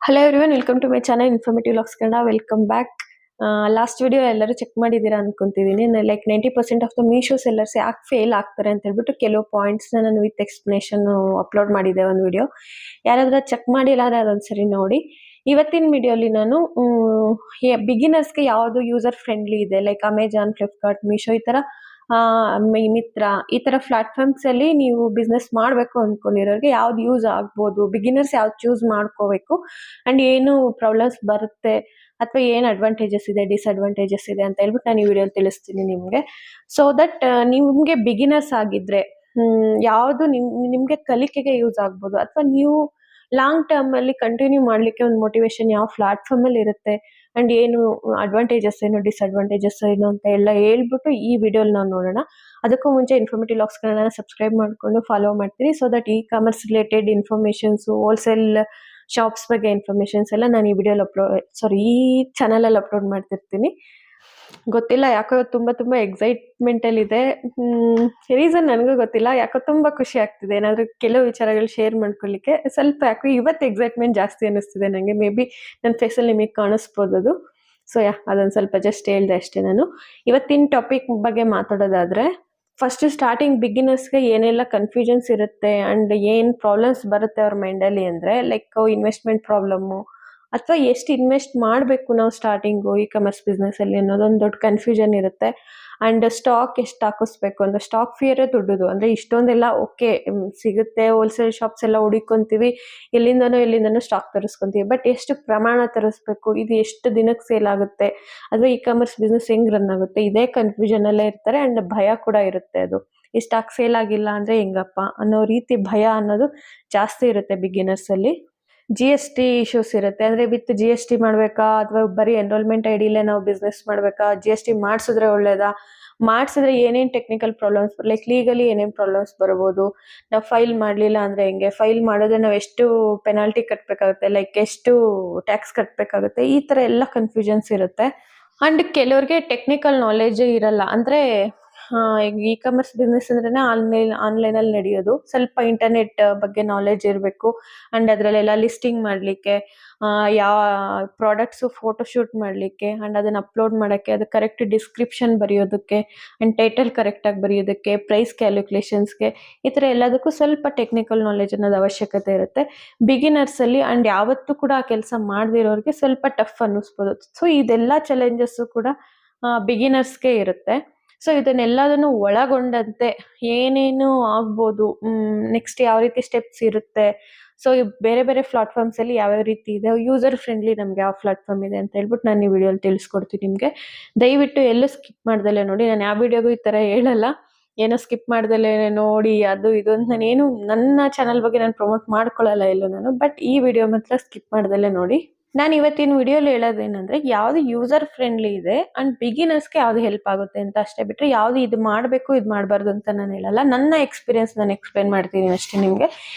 Hello everyone, welcome to my channel informative logs Kannada. Welcome back. Last video ಎಲ್ಲರೂ check ಮಾಡಿದ್ದೀರಾ ಅನ್ಕೊಂತಿದ್ದೀನಿ. Like 90% of the Meesho sellers ಯಾಕೆ fail ಆಗ್ತಾರೆ ಅಂತ ಹೇಳ್ಬಿಟ್ಟು ಕೆಲವು ಪಾಯಿಂಟ್ಸ್ನ ನಾನು ವಿತ್ ಎಕ್ಸ್ಪ್ಲನೇಷನ್ ಅಪ್ಲೋಡ್ ಮಾಡಿದ್ದೆ ಒಂದು ವಿಡಿಯೋ. ಯಾರಾದ್ರೂ ಚೆಕ್ ಮಾಡಿಲ್ಲ ಅಂದರೆ ಅದೊಂದ್ಸರಿ ನೋಡಿ. ಇವತ್ತಿನ ವಿಡಿಯೋಲಿ ನಾನು ಬಿಗಿನರ್ಸ್ಗೆ ಯಾವುದು ಯೂಸರ್ ಫ್ರೆಂಡ್ಲಿ ಇದೆ, ಲೈಕ್ ಅಮೆಜಾನ್, ಫ್ಲಿಪ್ಕಾರ್ಟ್, ಮೀಶೋ ಈ ಥರ ಮಿತ್ರ ಈ ತರ ಪ್ಲಾಟ್ಫಾರ್ಮ್ಸ್ ಅಲ್ಲಿ ನೀವು ಬಿಸ್ನೆಸ್ ಮಾಡಬೇಕು ಅಂದ್ಕೊಂಡಿರೋರಿಗೆ ಯಾವ್ದು ಯೂಸ್ ಆಗ್ಬೋದು, ಬಿಗಿನರ್ಸ್ ಯಾವ್ದು ಚೂಸ್ ಮಾಡ್ಕೋಬೇಕು ಅಂಡ್ ಏನು ಪ್ರಾಬ್ಲಮ್ಸ್ ಬರುತ್ತೆ ಅಥವಾ ಏನು ಅಡ್ವಾಂಟೇಜಸ್ ಇದೆ, ಡಿಸ್ಅಡ್ವಾಂಟೇಜಸ್ ಇದೆ ಅಂತ ಹೇಳ್ಬಿಟ್ಟು ನಾನು ಈ ವಿಡಿಯೋ ತಿಳಿಸ್ತೀನಿ ನಿಮಗೆ. ಸೊ ದಟ್ ನಿಮ್ಗೆ ಬಿಗಿನರ್ಸ್ ಆಗಿದ್ರೆ ಯಾವುದು ನಿಮ್ಗೆ ಕಲಿಕೆಗೆ ಯೂಸ್ ಆಗ್ಬೋದು, ಅಥವಾ ನೀವು ಲಾಂಗ್ ಟರ್ಮ್ ಅಲ್ಲಿ ಕಂಟಿನ್ಯೂ ಮಾಡ್ಲಿಕ್ಕೆ ಒಂದು ಮೋಟಿವೇಶನ್ ಯಾವ ಪ್ಲಾಟ್ಫಾರ್ಮ್ ಅಲ್ಲಿ ಇರುತ್ತೆ ಅಂಡ್ ಏನು ಅಡ್ವಾಂಟೇಜಸ್ ಏನು, ಡಿಸ್ಅಡ್ವಾಂಟೇಜಸ್ ಏನು ಅಂತ ಎಲ್ಲ ಹೇಳ್ಬಿಟ್ಟು ಈ ವಿಡಿಯೋಲಿ ನಾವು ನೋಡೋಣ. ಅದಕ್ಕೂ ಮುಂಚೆ ಇನ್ಫಾರ್ಮೇಟಿವ್ ಲಾಗ್ಸ್ ಕನ್ನಡ ಸಬ್ಸ್ಕ್ರೈಬ್ ಮಾಡ್ಕೊಂಡು ಫಾಲೋ ಮಾಡ್ತೀರಿ, so that E commerce related informations, wholesale shops ಬಗ್ಗೆ ಇನ್ಫಾರ್ಮೇಶನ್ಸ್ ಎಲ್ಲ ನಾನು ಈ ವಿಡಿಯೋಲಿ ಈ ಚಾನಲಲ್ಲಿ ಅಪ್ಲೋಡ್ ಮಾಡ್ತಿರ್ತೀನಿ. ಗೊತ್ತಿಲ್ಲ ಯಾಕೋ ತುಂಬಾ ಎಕ್ಸೈಟ್ಮೆಂಟ್ ಅಲ್ಲಿ ಇದೆ. ರೀಸನ್ ನನಗೂ ಗೊತ್ತಿಲ್ಲ, ಯಾಕೋ ತುಂಬಾ ಖುಷಿ ಆಗ್ತಿದೆ ಏನಾದ್ರೂ ಕೆಲವು ವಿಚಾರಗಳು ಶೇರ್ ಮಾಡ್ಕೊಳ್ಳಿಕ್ಕೆ. ಸ್ವಲ್ಪ ಯಾಕೋ ಇವತ್ತು ಎಕ್ಸೈಟ್ಮೆಂಟ್ ಜಾಸ್ತಿ ಅನ್ನಿಸ್ತಿದೆ ನನಗೆ. ಮೇ ಬಿ ನನ್ನ ಫೇಸಲ್ಲಿ ನಿಮಗೆ ಕಾಣಿಸ್ಬೋದು ಅದು. ಸೊ ಅದೊಂದು ಸ್ವಲ್ಪ ಜಸ್ಟ್ ಹೇಳ್ದೆ ಅಷ್ಟೇ. ನಾನು ಇವತ್ತಿನ ಟಾಪಿಕ್ ಬಗ್ಗೆ ಮಾತಾಡೋದಾದ್ರೆ, ಫಸ್ಟ್ ಸ್ಟಾರ್ಟಿಂಗ್ ಬಿಗಿನರ್ಸ್ಗೆ ಏನೆಲ್ಲ ಕನ್ಫ್ಯೂಷನ್ಸ್ ಇರುತ್ತೆ ಅಂಡ್ ಏನ್ ಪ್ರಾಬ್ಲಮ್ಸ್ ಬರುತ್ತೆ ಅವ್ರ ಮೈಂಡಲ್ಲಿ ಅಂದ್ರೆ, ಲೈಕ್ ಇನ್ವೆಸ್ಟ್ಮೆಂಟ್ ಪ್ರಾಬ್ಲಮ್ಮು, ಅಥವಾ ಎಷ್ಟು ಇನ್ವೆಸ್ಟ್ ಮಾಡಬೇಕು ನಾವು ಸ್ಟಾರ್ಟಿಂಗು ಇ ಕಾಮರ್ಸ್ ಬಿಸ್ನೆಸ್ ಅಲ್ಲಿ ಅನ್ನೋದೊಂದು ದೊಡ್ಡ ಕನ್ಫ್ಯೂಷನ್ ಇರುತ್ತೆ. ಅಂಡ್ ಸ್ಟಾಕ್ ಎಷ್ಟು ಹಾಕಿಸ್ಬೇಕು ಅಂತ, ಸ್ಟಾಕ್ ಫಿಯರೇ ದೊಡ್ಡದು. ಅಂದ್ರೆ ಇಷ್ಟೊಂದೆಲ್ಲ ಓಕೆ ಸಿಗುತ್ತೆ, ಹೋಲ್ಸೇಲ್ ಶಾಪ್ಸ್ ಎಲ್ಲ ಹುಡುಕೊಂತೀವಿ, ಎಲ್ಲಿಂದನೋ ಸ್ಟಾಕ್ ತರಿಸ್ಕೊಂತೀವಿ, ಬಟ್ ಎಷ್ಟು ಪ್ರಮಾಣ ತರಿಸ್ಬೇಕು, ಇದು ಎಷ್ಟು ದಿನಕ್ಕೆ ಸೇಲ್ ಆಗುತ್ತೆ, ಅಥವಾ ಇ ಕಾಮರ್ಸ್ ಬಿಸ್ನೆಸ್ ಹೆಂಗ್ ರನ್ ಆಗುತ್ತೆ, ಇದೇ ಕನ್ಫ್ಯೂಷನ್ ಅಲ್ಲೇ ಇರ್ತಾರೆ. ಅಂಡ್ ಭಯ ಕೂಡ ಇರುತ್ತೆ. ಅದು ಈ ಸ್ಟಾಕ್ ಸೇಲ್ ಆಗಿಲ್ಲ ಅಂದ್ರೆ ಹೆಂಗಪ್ಪ ಅನ್ನೋ ರೀತಿ ಭಯ ಅನ್ನೋದು ಜಾಸ್ತಿ ಇರುತ್ತೆ ಬಿಗಿನರ್ಸ್ ಅಲ್ಲಿ. GST ಇಶ್ಯೂಸ್ ಇರುತ್ತೆ. ಅಂದ್ರೆ ವಿತ್ GST ಮಾಡ್ಬೇಕಾ ಅಥವಾ ಬರೀ ಎನ್ರೋಲ್ಮೆಂಟ್ ಐಡಿಲೇ ನಾವು ಬಿಸ್ನೆಸ್ ಮಾಡ್ಬೇಕಾ, GST ಮಾಡಿಸಿದ್ರೆ ಒಳ್ಳೇದಾ, ಮಾಡಿಸಿದ್ರೆ ಏನೇನ್ ಟೆಕ್ನಿಕಲ್ ಪ್ರಾಬ್ಲಮ್ಸ್, ಲೈಕ್ ಲೀಗಲಿ ಏನೇನ್ ಪ್ರಾಬ್ಲಮ್ಸ್ ಬರ್ಬೋದು, ನಾವು ಫೈಲ್ ಮಾಡ್ಲಿಲ್ಲ ಅಂದ್ರೆ ಹೆಂಗೆ, ಫೈಲ್ ಮಾಡಿದ್ರೆ ನಾವು ಎಷ್ಟು ಪೆನಾಲ್ಟಿ ಕಟ್ಬೇಕಾಗುತ್ತೆ, ಲೈಕ್ ಎಷ್ಟು ಟ್ಯಾಕ್ಸ್ ಕಟ್ಬೇಕಾಗುತ್ತೆ, ಈ ತರ ಎಲ್ಲ ಕನ್ಫ್ಯೂಷನ್ಸ್ ಇರುತ್ತೆ. ಅಂಡ್ ಕೆಲವ್ರಿಗೆ ಟೆಕ್ನಿಕಲ್ ನಾಲೆಜ್ ಇರಲ್ಲ. ಅಂದ್ರೆ ಇ ಕಾಮರ್ಸ್ ಬಿಸ್ನೆಸ್ ಅಂದ್ರೇನೆ ಆನ್ಲೈನ್ ಅಲ್ಲಿ ನಡೆಯೋದು. ಸ್ವಲ್ಪ ಇಂಟರ್ನೆಟ್ ಬಗ್ಗೆ ನಾಲೆಜ್ ಇರಬೇಕು. ಅಂಡ್ ಅದ್ರಲ್ಲೆಲ್ಲ ಲಿಸ್ಟಿಂಗ್ ಮಾಡ್ಲಿಕ್ಕೆ, ಯಾವ ಪ್ರಾಡಕ್ಟ್ಸ್ ಫೋಟೋ ಶೂಟ್ ಮಾಡ್ಲಿಕ್ಕೆ, ಅಂಡ್ ಅದನ್ನ ಅಪ್ಲೋಡ್ ಮಾಡಕ್ಕೆ, ಅದು ಕರೆಕ್ಟ್ ಡಿಸ್ಕ್ರಿಪ್ಷನ್ ಬರೆಯೋದಕ್ಕೆ, ಅಂಡ್ ಟೈಟಲ್ ಕರೆಕ್ಟ್ ಆಗಿ ಬರೆಯೋದಕ್ಕೆ, ಪ್ರೈಸ್ ಕ್ಯಾಲ್ಕುಲೇಷನ್ಸ್ಗೆ, ಈ ತರ ಎಲ್ಲದಕ್ಕೂ ಸ್ವಲ್ಪ ಟೆಕ್ನಿಕಲ್ ನಾಲೆಜ್ ಅನ್ನೋದು ಅವಶ್ಯಕತೆ ಇರುತ್ತೆ ಬಿಗಿನರ್ಸ್ ಅಲ್ಲಿ. ಅಂಡ್ ಯಾವತ್ತೂ ಕೂಡ ಆ ಕೆಲಸ ಮಾಡದಿರೋರಿಗೆ ಸ್ವಲ್ಪ ಟಫ್ ಅನ್ನಿಸ್ಬೋದು. ಸೊ ಇದೆಲ್ಲ ಚಾಲೆಂಜಸ್ ಕೂಡ ಬಿಗಿನರ್ಸ್ಗೆ ಇರುತ್ತೆ. ಸೊ ಇದನ್ನೆಲ್ಲದನ್ನು ಒಳಗೊಂಡಂತೆ ಏನೇನು ಆಗ್ಬೋದು, ನೆಕ್ಸ್ಟ್ ಯಾವ ರೀತಿ ಸ್ಟೆಪ್ಸ್ ಇರುತ್ತೆ, ಸೊ ಬೇರೆ ಬೇರೆ ಪ್ಲಾಟ್ಫಾರ್ಮ್ಸ್ ಅಲ್ಲಿ ಯಾವ್ಯಾವ ರೀತಿ ಇದೆ, ಯೂಸರ್ ಫ್ರೆಂಡ್ಲಿ ನಮ್ಗೆ ಯಾವ ಪ್ಲಾಟ್ಫಾರ್ಮ್ ಇದೆ ಅಂತ ಹೇಳ್ಬಿಟ್ಟು ನಾನು ಈ ವಿಡಿಯೋಲಿ ತಿಳಿಸ್ಕೊಡ್ತೀನಿ ನಿಮಗೆ. ದಯವಿಟ್ಟು ಎಲ್ಲೂ ಸ್ಕಿಪ್ ಮಾಡ್ದಲೆ ನೋಡಿ. ನಾನು ಯಾವ ವಿಡಿಯೋಗೂ ಈ ತರ ಹೇಳಲ್ಲ, ಏನೋ ಸ್ಕಿಪ್ ಮಾಡ್ದಲೆ ನೋಡಿ ಅದು ಇದು ಅಂತ ನಾನೇನು ನನ್ನ ಚಾನಲ್ ಬಗ್ಗೆ ನಾನು ಪ್ರಮೋಟ್ ಮಾಡ್ಕೊಳ್ಳಲ್ಲ ಎಲ್ಲೂ ನಾನು. ಬಟ್ ಈ ವಿಡಿಯೋ ಮಾತ್ರ ಸ್ಕಿಪ್ ಮಾಡ್ದಲೆ ನೋಡಿ. ನಾನು ಇವತ್ತಿನ ವಿಡಿಯೋಲಿ ಹೇಳೋದೇನಂದ್ರೆ, ಯಾವ್ದು ಯೂಸರ್ ಫ್ರೆಂಡ್ಲಿ ಇದೆ ಅಂಡ್ ಬಿಗಿನರ್ಸ್ಗೆ ಯಾವ್ದು ಹೆಲ್ಪ್ ಆಗುತ್ತೆ ಅಂತ ಅಷ್ಟೇ, ಬಿಟ್ರೆ ಯಾವ್ದು ಇದು ಮಾಡಬೇಕು ಇದು ಮಾಡಬಾರ್ದು ಅಂತ ನಾನು ಹೇಳಲ್ಲ. ನನ್ನ ಎಕ್ಸ್ಪೀರಿಯನ್ಸ್ ನಾನು ಎಕ್ಸ್ಪ್ಲೇನ್ ಮಾಡ್ತೀನಿ ಅಷ್ಟೇ ನಿಮಗೆ.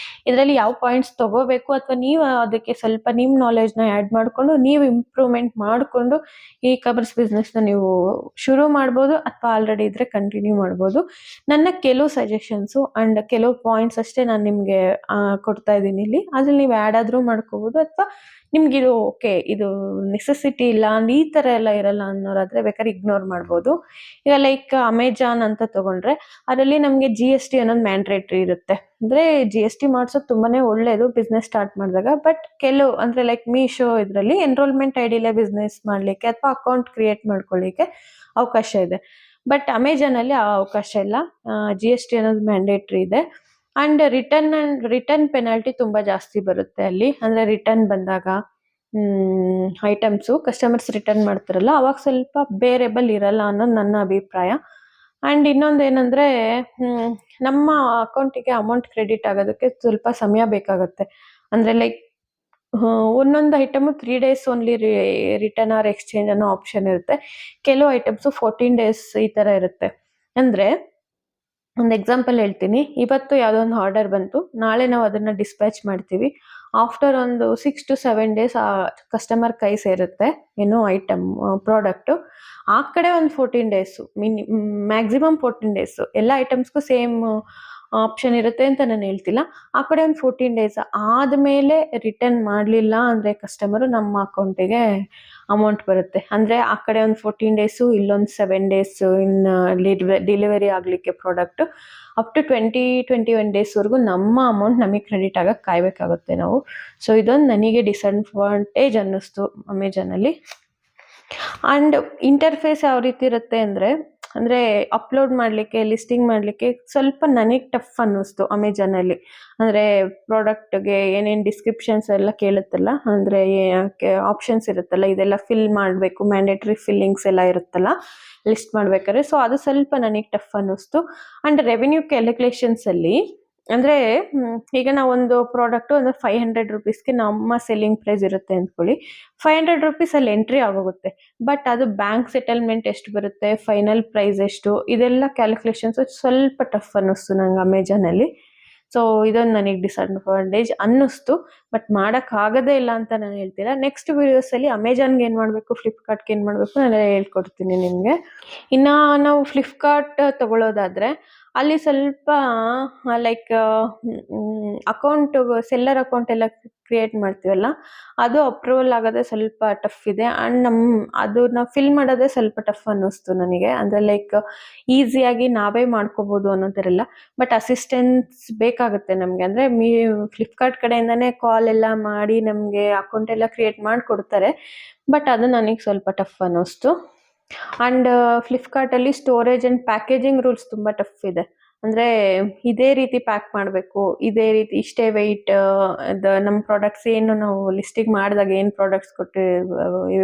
ಇದರಲ್ಲಿ ಯಾವ ಪಾಯಿಂಟ್ಸ್ ತಗೋಬೇಕು, ಅಥವಾ ನೀವು ಅದಕ್ಕೆ ಸ್ವಲ್ಪ ನಿಮ್ಮ ನಾಲೆಜ್ನ ಆ್ಯಡ್ ಮಾಡಿಕೊಂಡು ನೀವು ಇಂಪ್ರೂವ್ಮೆಂಟ್ ಮಾಡಿಕೊಂಡು ಈ ಕಾಮರ್ಸ್ ಬಿಸ್ನೆಸ್ನ ನೀವು ಶುರು ಮಾಡ್ಬೋದು, ಅಥವಾ ಆಲ್ರೆಡಿ ಇದ್ರೆ ಕಂಟಿನ್ಯೂ ಮಾಡ್ಬೋದು. ನನ್ನ ಕೆಲವು ಸಜೆಷನ್ಸು ಅಂಡ್ ಕೆಲವು ಪಾಯಿಂಟ್ಸ್ ಅಷ್ಟೇ ನಾನು ನಿಮಗೆ ಕೊಡ್ತಾ ಇದ್ದೀನಿ ಇಲ್ಲಿ. ಅದ್ರಲ್ಲಿ ನೀವು ಆ್ಯಡ್ ಆದರೂ ಮಾಡ್ಕೋಬೋದು, ಅಥವಾ ನಿಮ್ಗಿದು ಓಕೆ ಇದು ನೆಸೆಸಿಟಿ ಇಲ್ಲ ಅಂಡ್ ಈ ತರ ಎಲ್ಲ ಇರಲ್ಲ ಅನ್ನೋರಾದ್ರೆ ಬೇಕಾದ್ರೆ ಇಗ್ನೋರ್ ಮಾಡ್ಬೋದು. ಈಗ ಲೈಕ್ ಅಮೆಜಾನ್ ಅಂತ ತಗೊಂಡ್ರೆ ಅದರಲ್ಲಿ ನಮಗೆ GST ಅನ್ನೋದು ಮ್ಯಾಂಡ್ರೇಟ್ರಿ ಇರುತ್ತೆ. ಅಂದ್ರೆ GST ಮಾಡ್ಸೋದು ತುಂಬಾನೇ ಒಳ್ಳೇದು ಬಿಸ್ನೆಸ್ ಸ್ಟಾರ್ಟ್ ಮಾಡಿದಾಗ. ಬಟ್ ಕೆಲವು ಅಂದ್ರೆ ಲೈಕ್ ಮೀಶೋ ಇದರಲ್ಲಿ ಎನ್ರೋಲ್ಮೆಂಟ್ ಐಡಿಲೇ ಬಿಸ್ನೆಸ್ ಮಾಡ್ಲಿಕ್ಕೆ ಅಥವಾ ಅಕೌಂಟ್ ಕ್ರಿಯೇಟ್ ಮಾಡ್ಕೊಳ್ಳಿಕ್ಕೆ ಅವಕಾಶ ಇದೆ. ಬಟ್ ಅಮೆಜಾನ್ ಅಲ್ಲಿ ಆ ಅವಕಾಶ ಇಲ್ಲ. GST ಅನ್ನೋದು ಮ್ಯಾಂಡೇಟ್ರಿ ಇದೆ. ಅಂಡ್ ರಿಟರ್ನ್ ಪೆನಾಲ್ಟಿ ತುಂಬಾ ಜಾಸ್ತಿ ಬರುತ್ತೆ ಅಲ್ಲಿ. ಅಂದ್ರೆ ರಿಟರ್ನ್ ಬಂದಾಗ ಐಟಮ್ಸು ಕಸ್ಟಮರ್ಸ್ ರಿಟರ್ನ್ ಮಾಡ್ತಾರಲ್ಲ, ಅವಾಗ ಸ್ವಲ್ಪ ಬೇರೇಬಲ್ ಇರಲ್ಲ ಅನ್ನೋದು ನನ್ನ ಅಭಿಪ್ರಾಯ. ಅಂಡ್ ಇನ್ನೊಂದು ಏನಂದ್ರೆ, ನಮ್ಮ ಅಕೌಂಟಿಗೆ ಅಮೌಂಟ್ ಕ್ರೆಡಿಟ್ ಆಗೋದಕ್ಕೆ ಸ್ವಲ್ಪ ಸಮಯ ಬೇಕಾಗುತ್ತೆ. ಅಂದ್ರೆ ಲೈಕ್ ಒಂದೊಂದು item 3 days only return or exchange ಅನ್ನೋ ಆಪ್ಷನ್ ಇರುತ್ತೆ. ಕೆಲವು ಐಟಮ್ಸ್ 14 days ಈ ತರ ಇರುತ್ತೆ. ಅಂದ್ರೆ ಒಂದು ಎಕ್ಸಾಂಪಲ್ ಹೇಳ್ತೀನಿ. ಇವತ್ತು ಯಾವುದೋ ಒಂದು ಆರ್ಡರ್ ಬಂತು, ನಾಳೆ ನಾವು ಅದನ್ನ ಡಿಸ್ಪ್ಯಾಚ್ ಮಾಡ್ತೀವಿ. ಆಫ್ಟರ್ ಒಂದು 6 to 7 days ಆ ಕಸ್ಟಮರ್ ಕೈ ಸೇರುತ್ತೆ ಏನೋ ಐಟಮ್ ಪ್ರಾಡಕ್ಟು. ಆ ಕಡೆ ಒಂದು 14 days ಮ್ಯಾಕ್ಸಿಮಮ್ 14 days ಎಲ್ಲ ಐಟಮ್ಸ್ಗೂ ಸೇಮ್ ಆಪ್ಷನ್ ಇರುತ್ತೆ ಅಂತ ನಾನು ಹೇಳ್ತಿಲ್ಲ. ಆ ಕಡೆ ಒಂದು 14 ಡೇಸ್ ಆದಮೇಲೆ ರಿಟರ್ನ್ ಮಾಡಲಿಲ್ಲ ಅಂದರೆ ಕಸ್ಟಮರು ನಮ್ಮ ಅಕೌಂಟಿಗೆ ಅಮೌಂಟ್ ಬರುತ್ತೆ. ಅಂದರೆ ಆ ಕಡೆ ಒಂದು 14 ಡೇಸು, ಇಲ್ಲೊಂದು 7 ಡೇಸು ಇನ್ನು ಡೆಲಿವರಿ ಆಗಲಿಕ್ಕೆ ಪ್ರಾಡಕ್ಟು. ಅಪ್ ಟು 21 ಡೇಸ್ವರೆಗೂ ನಮ್ಮ ಅಮೌಂಟ್ ನಮಗೆ ಕ್ರೆಡಿಟ್ ಆಗಕ್ಕೆ ಕಾಯಬೇಕಾಗುತ್ತೆ ನಾವು. ಸೊ ಇದೊಂದು ನನಗೆ ಡಿಸಡ್ವಾಂಟೇಜ್ ಅನ್ನಿಸ್ತು ಅಮೆಜಾನಲ್ಲಿ. ಆ್ಯಂಡ್ ಇಂಟರ್ಫೇಸ್ ಯಾವ ರೀತಿ ಇರುತ್ತೆ ಅಂದರೆ ಅಪ್ಲೋಡ್ ಮಾಡಲಿಕ್ಕೆ, ಲಿಸ್ಟಿಂಗ್ ಮಾಡಲಿಕ್ಕೆ ಸ್ವಲ್ಪ ನನಗೆ ಟಫ್ ಅನ್ನಿಸ್ತು ಅಮೆಜಾನಲ್ಲಿ. ಅಂದರೆ ಪ್ರಾಡಕ್ಟ್ಗೆ ಏನೇನು ಡಿಸ್ಕ್ರಿಪ್ಷನ್ಸ್ ಎಲ್ಲ ಕೇಳುತ್ತಲ್ಲ, ಅಂದರೆ ಆಪ್ಷನ್ಸ್ ಇರುತ್ತಲ್ಲ, ಇದೆಲ್ಲ ಫಿಲ್ ಮಾಡಬೇಕು, ಮ್ಯಾಂಡೇಟ್ರಿ ಫಿಲ್ಲಿಂಗ್ಸ್ ಎಲ್ಲ ಇರುತ್ತಲ್ಲ ಲಿಸ್ಟ್ ಮಾಡ್ಬೇಕಾದ್ರೆ. ಸೊ ಅದು ಸ್ವಲ್ಪ ನನಗೆ ಟಫ್ ಅನ್ನಿಸ್ತು. ಆ್ಯಂಡ್ ರೆವಿನ್ಯೂ ಕ್ಯಾಲ್ಕುಲೇಷನ್ಸಲ್ಲಿ ಅಂದರೆ ಈಗ ನಾವೊಂದು ಪ್ರಾಡಕ್ಟು ಅಂದರೆ 500 ರುಪೀಸ್ಗೆ ನಮ್ಮ ಸೆಲ್ಲಿಂಗ್ ಪ್ರೈಸ್ ಇರುತ್ತೆ ಅಂದ್ಕೊಳ್ಳಿ. 500 ರುಪೀಸಲ್ಲಿ ಎಂಟ್ರಿ ಆಗೋಗುತ್ತೆ. ಬಟ್ ಅದು ಬ್ಯಾಂಕ್ ಸೆಟಲ್ಮೆಂಟ್ ಎಷ್ಟು ಬರುತ್ತೆ, ಫೈನಲ್ ಪ್ರೈಸ್ ಎಷ್ಟು, ಇದೆಲ್ಲ ಕ್ಯಾಲ್ಕುಲೇಷನ್ಸು ಸ್ವಲ್ಪ ಟಫ್ ಅನ್ನಿಸ್ತು ನಂಗೆ ಅಮೆಜಾನಲ್ಲಿ. ಸೊ ಇದೊಂದು ನನಗೆ ಡಿಸಡ್ವಾಂಟೇಜ್ ಅನ್ನಿಸ್ತು. ಬಟ್ ಮಾಡೋಕ್ಕಾಗೋದೇ ಇಲ್ಲ ಅಂತ ನಾನು ಹೇಳ್ತಿಲ್ಲ. ನೆಕ್ಸ್ಟ್ ವೀಡಿಯೋಸಲ್ಲಿ ಅಮೆಜಾನ್ಗೆ ಏನು ಮಾಡಬೇಕು, ಫ್ಲಿಪ್ಕಾರ್ಟ್ಗೆ ಏನು ಮಾಡಬೇಕು ನಾನು ಹೇಳ್ಕೊಡ್ತೀನಿ ನಿಮಗೆ. ಇನ್ನು ನಾವು ಫ್ಲಿಪ್ಕಾರ್ಟ್ ತೊಗೊಳ್ಳೋದಾದರೆ ಅಲ್ಲಿ ಸ್ವಲ್ಪ ಲೈಕ್ ಅಕೌಂಟು, ಸೆಲ್ಲರ್ ಅಕೌಂಟ್ ಎಲ್ಲ ಕ್ರಿಯೇಟ್ ಮಾಡ್ತೀವಲ್ಲ, ಅದು ಅಪ್ರೂವಲ್ ಆಗೋದೇ ಸ್ವಲ್ಪ ಟಫ್ ಇದೆ. ಆ್ಯಂಡ್ ಅದನ್ನ ಫಿಲ್ ಮಾಡೋದೇ ಸ್ವಲ್ಪ ಟಫ್ ಅನ್ನಿಸ್ತು ನನಗೆ. ಅಂದರೆ ಲೈಕ್ ಈಸಿಯಾಗಿ ನಾವೇ ಮಾಡ್ಕೋಬೋದು ಅನ್ನೋ ಥರ ಇಲ್ಲ, ಬಟ್ ಅಸಿಸ್ಟೆನ್ಸ್ ಬೇಕಾಗುತ್ತೆ ನಮಗೆ. ಅಂದರೆ ಫ್ಲಿಪ್ಕಾರ್ಟ್ ಕಡೆಯಿಂದನೇ ಕಾಲ್ ಎಲ್ಲ ಮಾಡಿ ನಮಗೆ ಅಕೌಂಟ್ ಎಲ್ಲ ಕ್ರಿಯೇಟ್ ಮಾಡಿಕೊಡ್ತಾರೆ. ಬಟ್ ಅದು ನನಗೆ ಸ್ವಲ್ಪ ಟಫ್ ಅನ್ನಿಸ್ತು. ಆ್ಯಂಡ್ ಫ್ಲಿಪ್ಕಾರ್ಟಲ್ಲಿ ಸ್ಟೋರೇಜ್ ಆ್ಯಂಡ್ ಪ್ಯಾಕೇಜಿಂಗ್ ರೂಲ್ಸ್ ತುಂಬ ಟಫ್ ಇದೆ. ಅಂದರೆ ಇದೇ ರೀತಿ ಪ್ಯಾಕ್ ಮಾಡಬೇಕು, ಇದೇ ರೀತಿ ಇಷ್ಟೇ ವೆಯ್ಟ್, ನಮ್ಮ ಪ್ರಾಡಕ್ಟ್ಸ್ ಏನು ನಾವು ಲಿಸ್ಟಿಂಗ್ ಮಾಡಿದಾಗ ಏನು ಪ್ರಾಡಕ್ಟ್ಸ್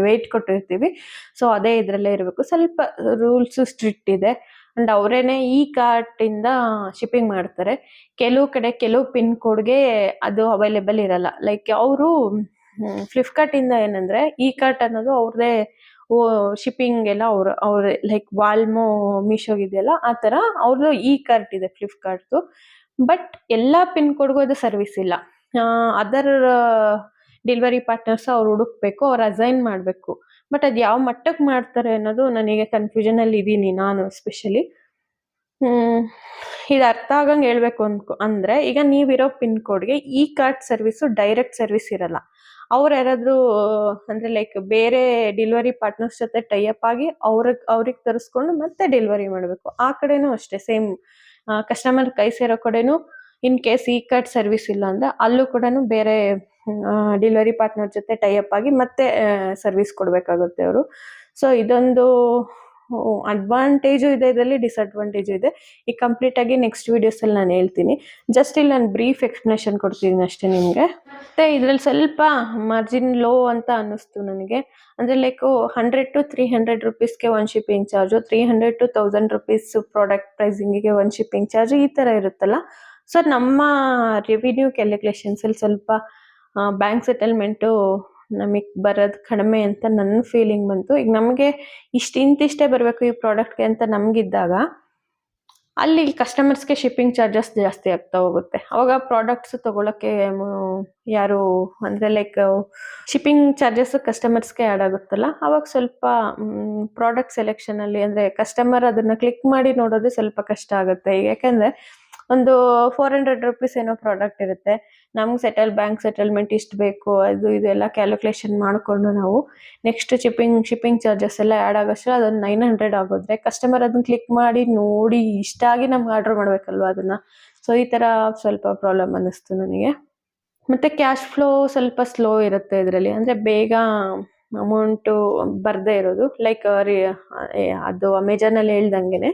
ವೆಯ್ಟ್ ಕೊಟ್ಟಿರ್ತೀವಿ, ಸೊ ಅದೇ ಇದರಲ್ಲೇ ಇರಬೇಕು. ಸ್ವಲ್ಪ ರೂಲ್ಸು ಸ್ಟ್ರಿಕ್ಟ್ ಇದೆ. ಆ್ಯಂಡ್ ಅವರೇನೆ ಈ ಕಾರ್ಟಿಂದ ಶಿಪ್ಪಿಂಗ್ ಮಾಡ್ತಾರೆ. ಕೆಲವು ಕಡೆ ಕೆಲವು ಪಿನ್ ಕೋಡ್ಗೆ ಅದು ಅವೈಲೇಬಲ್ ಇರಲ್ಲ. ಲೈಕ್ ಅವರು ಫ್ಲಿಪ್ಕಾರ್ಟಿಂದ ಏನಂದರೆ ಈ ಕಾರ್ಟ್ ಅನ್ನೋದು ಅವ್ರದ್ದೇ ಶಿಪ್ಪಿಂಗ್ ಎಲ್ಲ ಅವ್ರ ಲೈಕ್ ವಾಲ್ಮೋ, ಮೀಶೋಗಿದೆಯಲ್ಲ ಆ ಥರ ಅವ್ರದ್ದು ಈ ಕಾರ್ಟ್ ಇದೆ ಫ್ಲಿಪ್ಕಾರ್ಟ್ದು. ಬಟ್ ಎಲ್ಲ ಪಿನ್ ಕೋಡ್ಗೂ ಅದು ಸರ್ವಿಸ್ ಇಲ್ಲ. ಅದರ್ ಡೆಲಿವರಿ ಪಾರ್ಟ್ನರ್ಸ್ ಅವ್ರು ಹುಡುಕ್ಬೇಕು, ಅವ್ರು ಅಸೈನ್ ಮಾಡಬೇಕು. ಬಟ್ ಅದು ಯಾವ ಮಟ್ಟಕ್ಕೆ ಮಾಡ್ತಾರೆ ಅನ್ನೋದು ನನಗೆ ಕನ್ಫ್ಯೂಷನಲ್ಲಿ ಇದ್ದೀನಿ ನಾನು ಎಸ್ಪೆಷಲಿ. ಇದು ಅರ್ಥ ಆಗಂಗೆ ಹೇಳ್ಬೇಕು ಅಂದರೆ ಈಗ ನೀವಿರೋ ಪಿನ್ ಕೋಡ್ಗೆ ಈ ಕಾರ್ಟ್ ಸರ್ವಿಸು ಡೈರೆಕ್ಟ್ ಸರ್ವಿಸ್ ಇರಲ್ಲ. ಅವ್ರು ಯಾರಾದರೂ ಅಂದರೆ ಲೈಕ್ ಬೇರೆ ಡೆಲಿವರಿ ಪಾರ್ಟ್ನರ್ಸ್ ಜೊತೆ ಟೈಅಪ್ ಆಗಿ ಅವ್ರಿಗೆ ತರಿಸ್ಕೊಂಡು ಮತ್ತೆ ಡೆಲಿವರಿ ಮಾಡಬೇಕು. ಆ ಕಡೆನೂ ಅಷ್ಟೇ ಸೇಮ್, ಕಸ್ಟಮರ್ ಕೈ ಸೇರೋ ಕಡೆನೂ ಇನ್ ಕೇಸ್ ಈ ಕಾರ್ಟ್ ಸರ್ವಿಸ್ ಇಲ್ಲ ಅಂದರೆ ಅಲ್ಲೂ ಕೂಡ ಬೇರೆ ಡೆಲಿವರಿ ಪಾರ್ಟ್ನರ್ ಜೊತೆ ಟೈಅಪ್ ಆಗಿ ಮತ್ತೆ ಸರ್ವಿಸ್ ಕೊಡಬೇಕಾಗುತ್ತೆ ಅವರು. ಸೊ ಇದೊಂದು ಅಡ್ವಾಂಟೇಜು ಇದೆ ಇದರಲ್ಲಿ, ಡಿಸಡ್ವಾಂಟೇಜು ಇದೆ. ಈಗ ಕಂಪ್ಲೀಟಾಗಿ ನೆಕ್ಸ್ಟ್ ವೀಡಿಯೋಸಲ್ಲಿ ನಾನು ಹೇಳ್ತೀನಿ. ಜಸ್ಟ್ ಇಲ್ಲಿ ನಾನು ಬ್ರೀಫ್ ಎಕ್ಸ್ಪ್ಲನೇಷನ್ ಕೊಡ್ತೀನಿ ಅಷ್ಟೇ ನಿಮಗೆ. ಮತ್ತು ಇದರಲ್ಲಿ ಸ್ವಲ್ಪ ಮಾರ್ಜಿನ್ ಲೋ ಅಂತ ಅನ್ನಿಸ್ತು ನನಗೆ. ಅಂದರೆ ಲೈಕು 100 to 300 ರುಪೀಸ್ಗೆ ಒಂದು shipping charge, 300 to 1000 rupees product ಪ್ರೈಸಿಂಗಿಗೆ ಒಂದು ಶಿಪ್ಪಿಂಗ್ ಚಾರ್ಜು, ಈ ಥರ ಇರುತ್ತಲ್ಲ. ಸೊ ನಮ್ಮ ರೆವಿನ್ಯೂ ಕ್ಯಾಲ್ಕುಲೇಷನ್ಸಲ್ಲಿ ಸ್ವಲ್ಪ ಬ್ಯಾಂಕ್ ಸೆಟಲ್ಮೆಂಟು ನಮಗೆ ಬರೋದು ಕಡಿಮೆ ಅಂತ ನನ್ನ ಫೀಲಿಂಗ್ ಬಂತು. ಈಗ ನಮಗೆ ಇಂತಿಷ್ಟೇ ಬರಬೇಕು ಈ ಪ್ರಾಡಕ್ಟ್ಗೆ ಅಂತ ನಮಗಿದ್ದಾಗ ಅಲ್ಲಿ ಕಸ್ಟಮರ್ಸ್ಗೆ ಶಿಪ್ಪಿಂಗ್ ಚಾರ್ಜಸ್ ಜಾಸ್ತಿ ಆಗ್ತಾ ಹೋಗುತ್ತೆ. ಅವಾಗ ಪ್ರಾಡಕ್ಟ್ಸ್ ತೊಗೊಳಕ್ಕೆ ಯಾರು ಅಂದರೆ ಲೈಕ್ ಶಿಪ್ಪಿಂಗ್ ಚಾರ್ಜಸ್ ಕಸ್ಟಮರ್ಸ್ಗೆ ಆ್ಯಡ್ ಆಗುತ್ತಲ್ಲ, ಅವಾಗ ಸ್ವಲ್ಪ ಪ್ರಾಡಕ್ಟ್ ಸೆಲೆಕ್ಷನಲ್ಲಿ ಅಂದರೆ ಕಸ್ಟಮರ್ ಅದನ್ನು ಕ್ಲಿಕ್ ಮಾಡಿ ನೋಡೋದೇ ಸ್ವಲ್ಪ ಕಷ್ಟ ಆಗುತ್ತೆ. ಈಗ ಯಾಕೆಂದರೆ ಒಂದು 400 ರುಪೀಸ್ ಏನೋ ಪ್ರಾಡಕ್ಟ್ ಇರುತ್ತೆ, ನಮ್ಗೆ ಬ್ಯಾಂಕ್ ಸೆಟಲ್ಮೆಂಟ್ ಇಷ್ಟು ಬೇಕು, ಅದು ಇದೆಲ್ಲ ಕ್ಯಾಲ್ಕುಲೇಷನ್ ಮಾಡಿಕೊಂಡು ನಾವು ನೆಕ್ಸ್ಟ್ ಶಿಪ್ಪಿಂಗ್ ಚಾರ್ಜಸ್ ಎಲ್ಲ ಆ್ಯಡ್ ಆಗೋಷ್ಟು ಅದನ್ನು 900 ಆಗೋದ್ರೆ ಕಸ್ಟಮರ್ ಅದನ್ನು ಕ್ಲಿಕ್ ಮಾಡಿ ನೋಡಿ ಇಷ್ಟ ಆಗಿ ನಮ್ಗೆ ಆರ್ಡ್ರ್ ಮಾಡಬೇಕಲ್ವ ಅದನ್ನು. ಸೊ ಈ ಥರ ಸ್ವಲ್ಪ ಪ್ರಾಬ್ಲಮ್ ಅನ್ನಿಸ್ತು ನನಗೆ. ಮತ್ತು ಕ್ಯಾಶ್ ಫ್ಲೋ ಸ್ವಲ್ಪ ಸ್ಲೋ ಇರುತ್ತೆ ಇದರಲ್ಲಿ. ಅಂದರೆ ಬೇಗ ಅಮೌಂಟು ಬರದೇ ಇರೋದು, ಲೈಕ್ ಅದು ಅಮೆಜಾನಲ್ಲಿ ಹೇಳ್ದಂಗೆ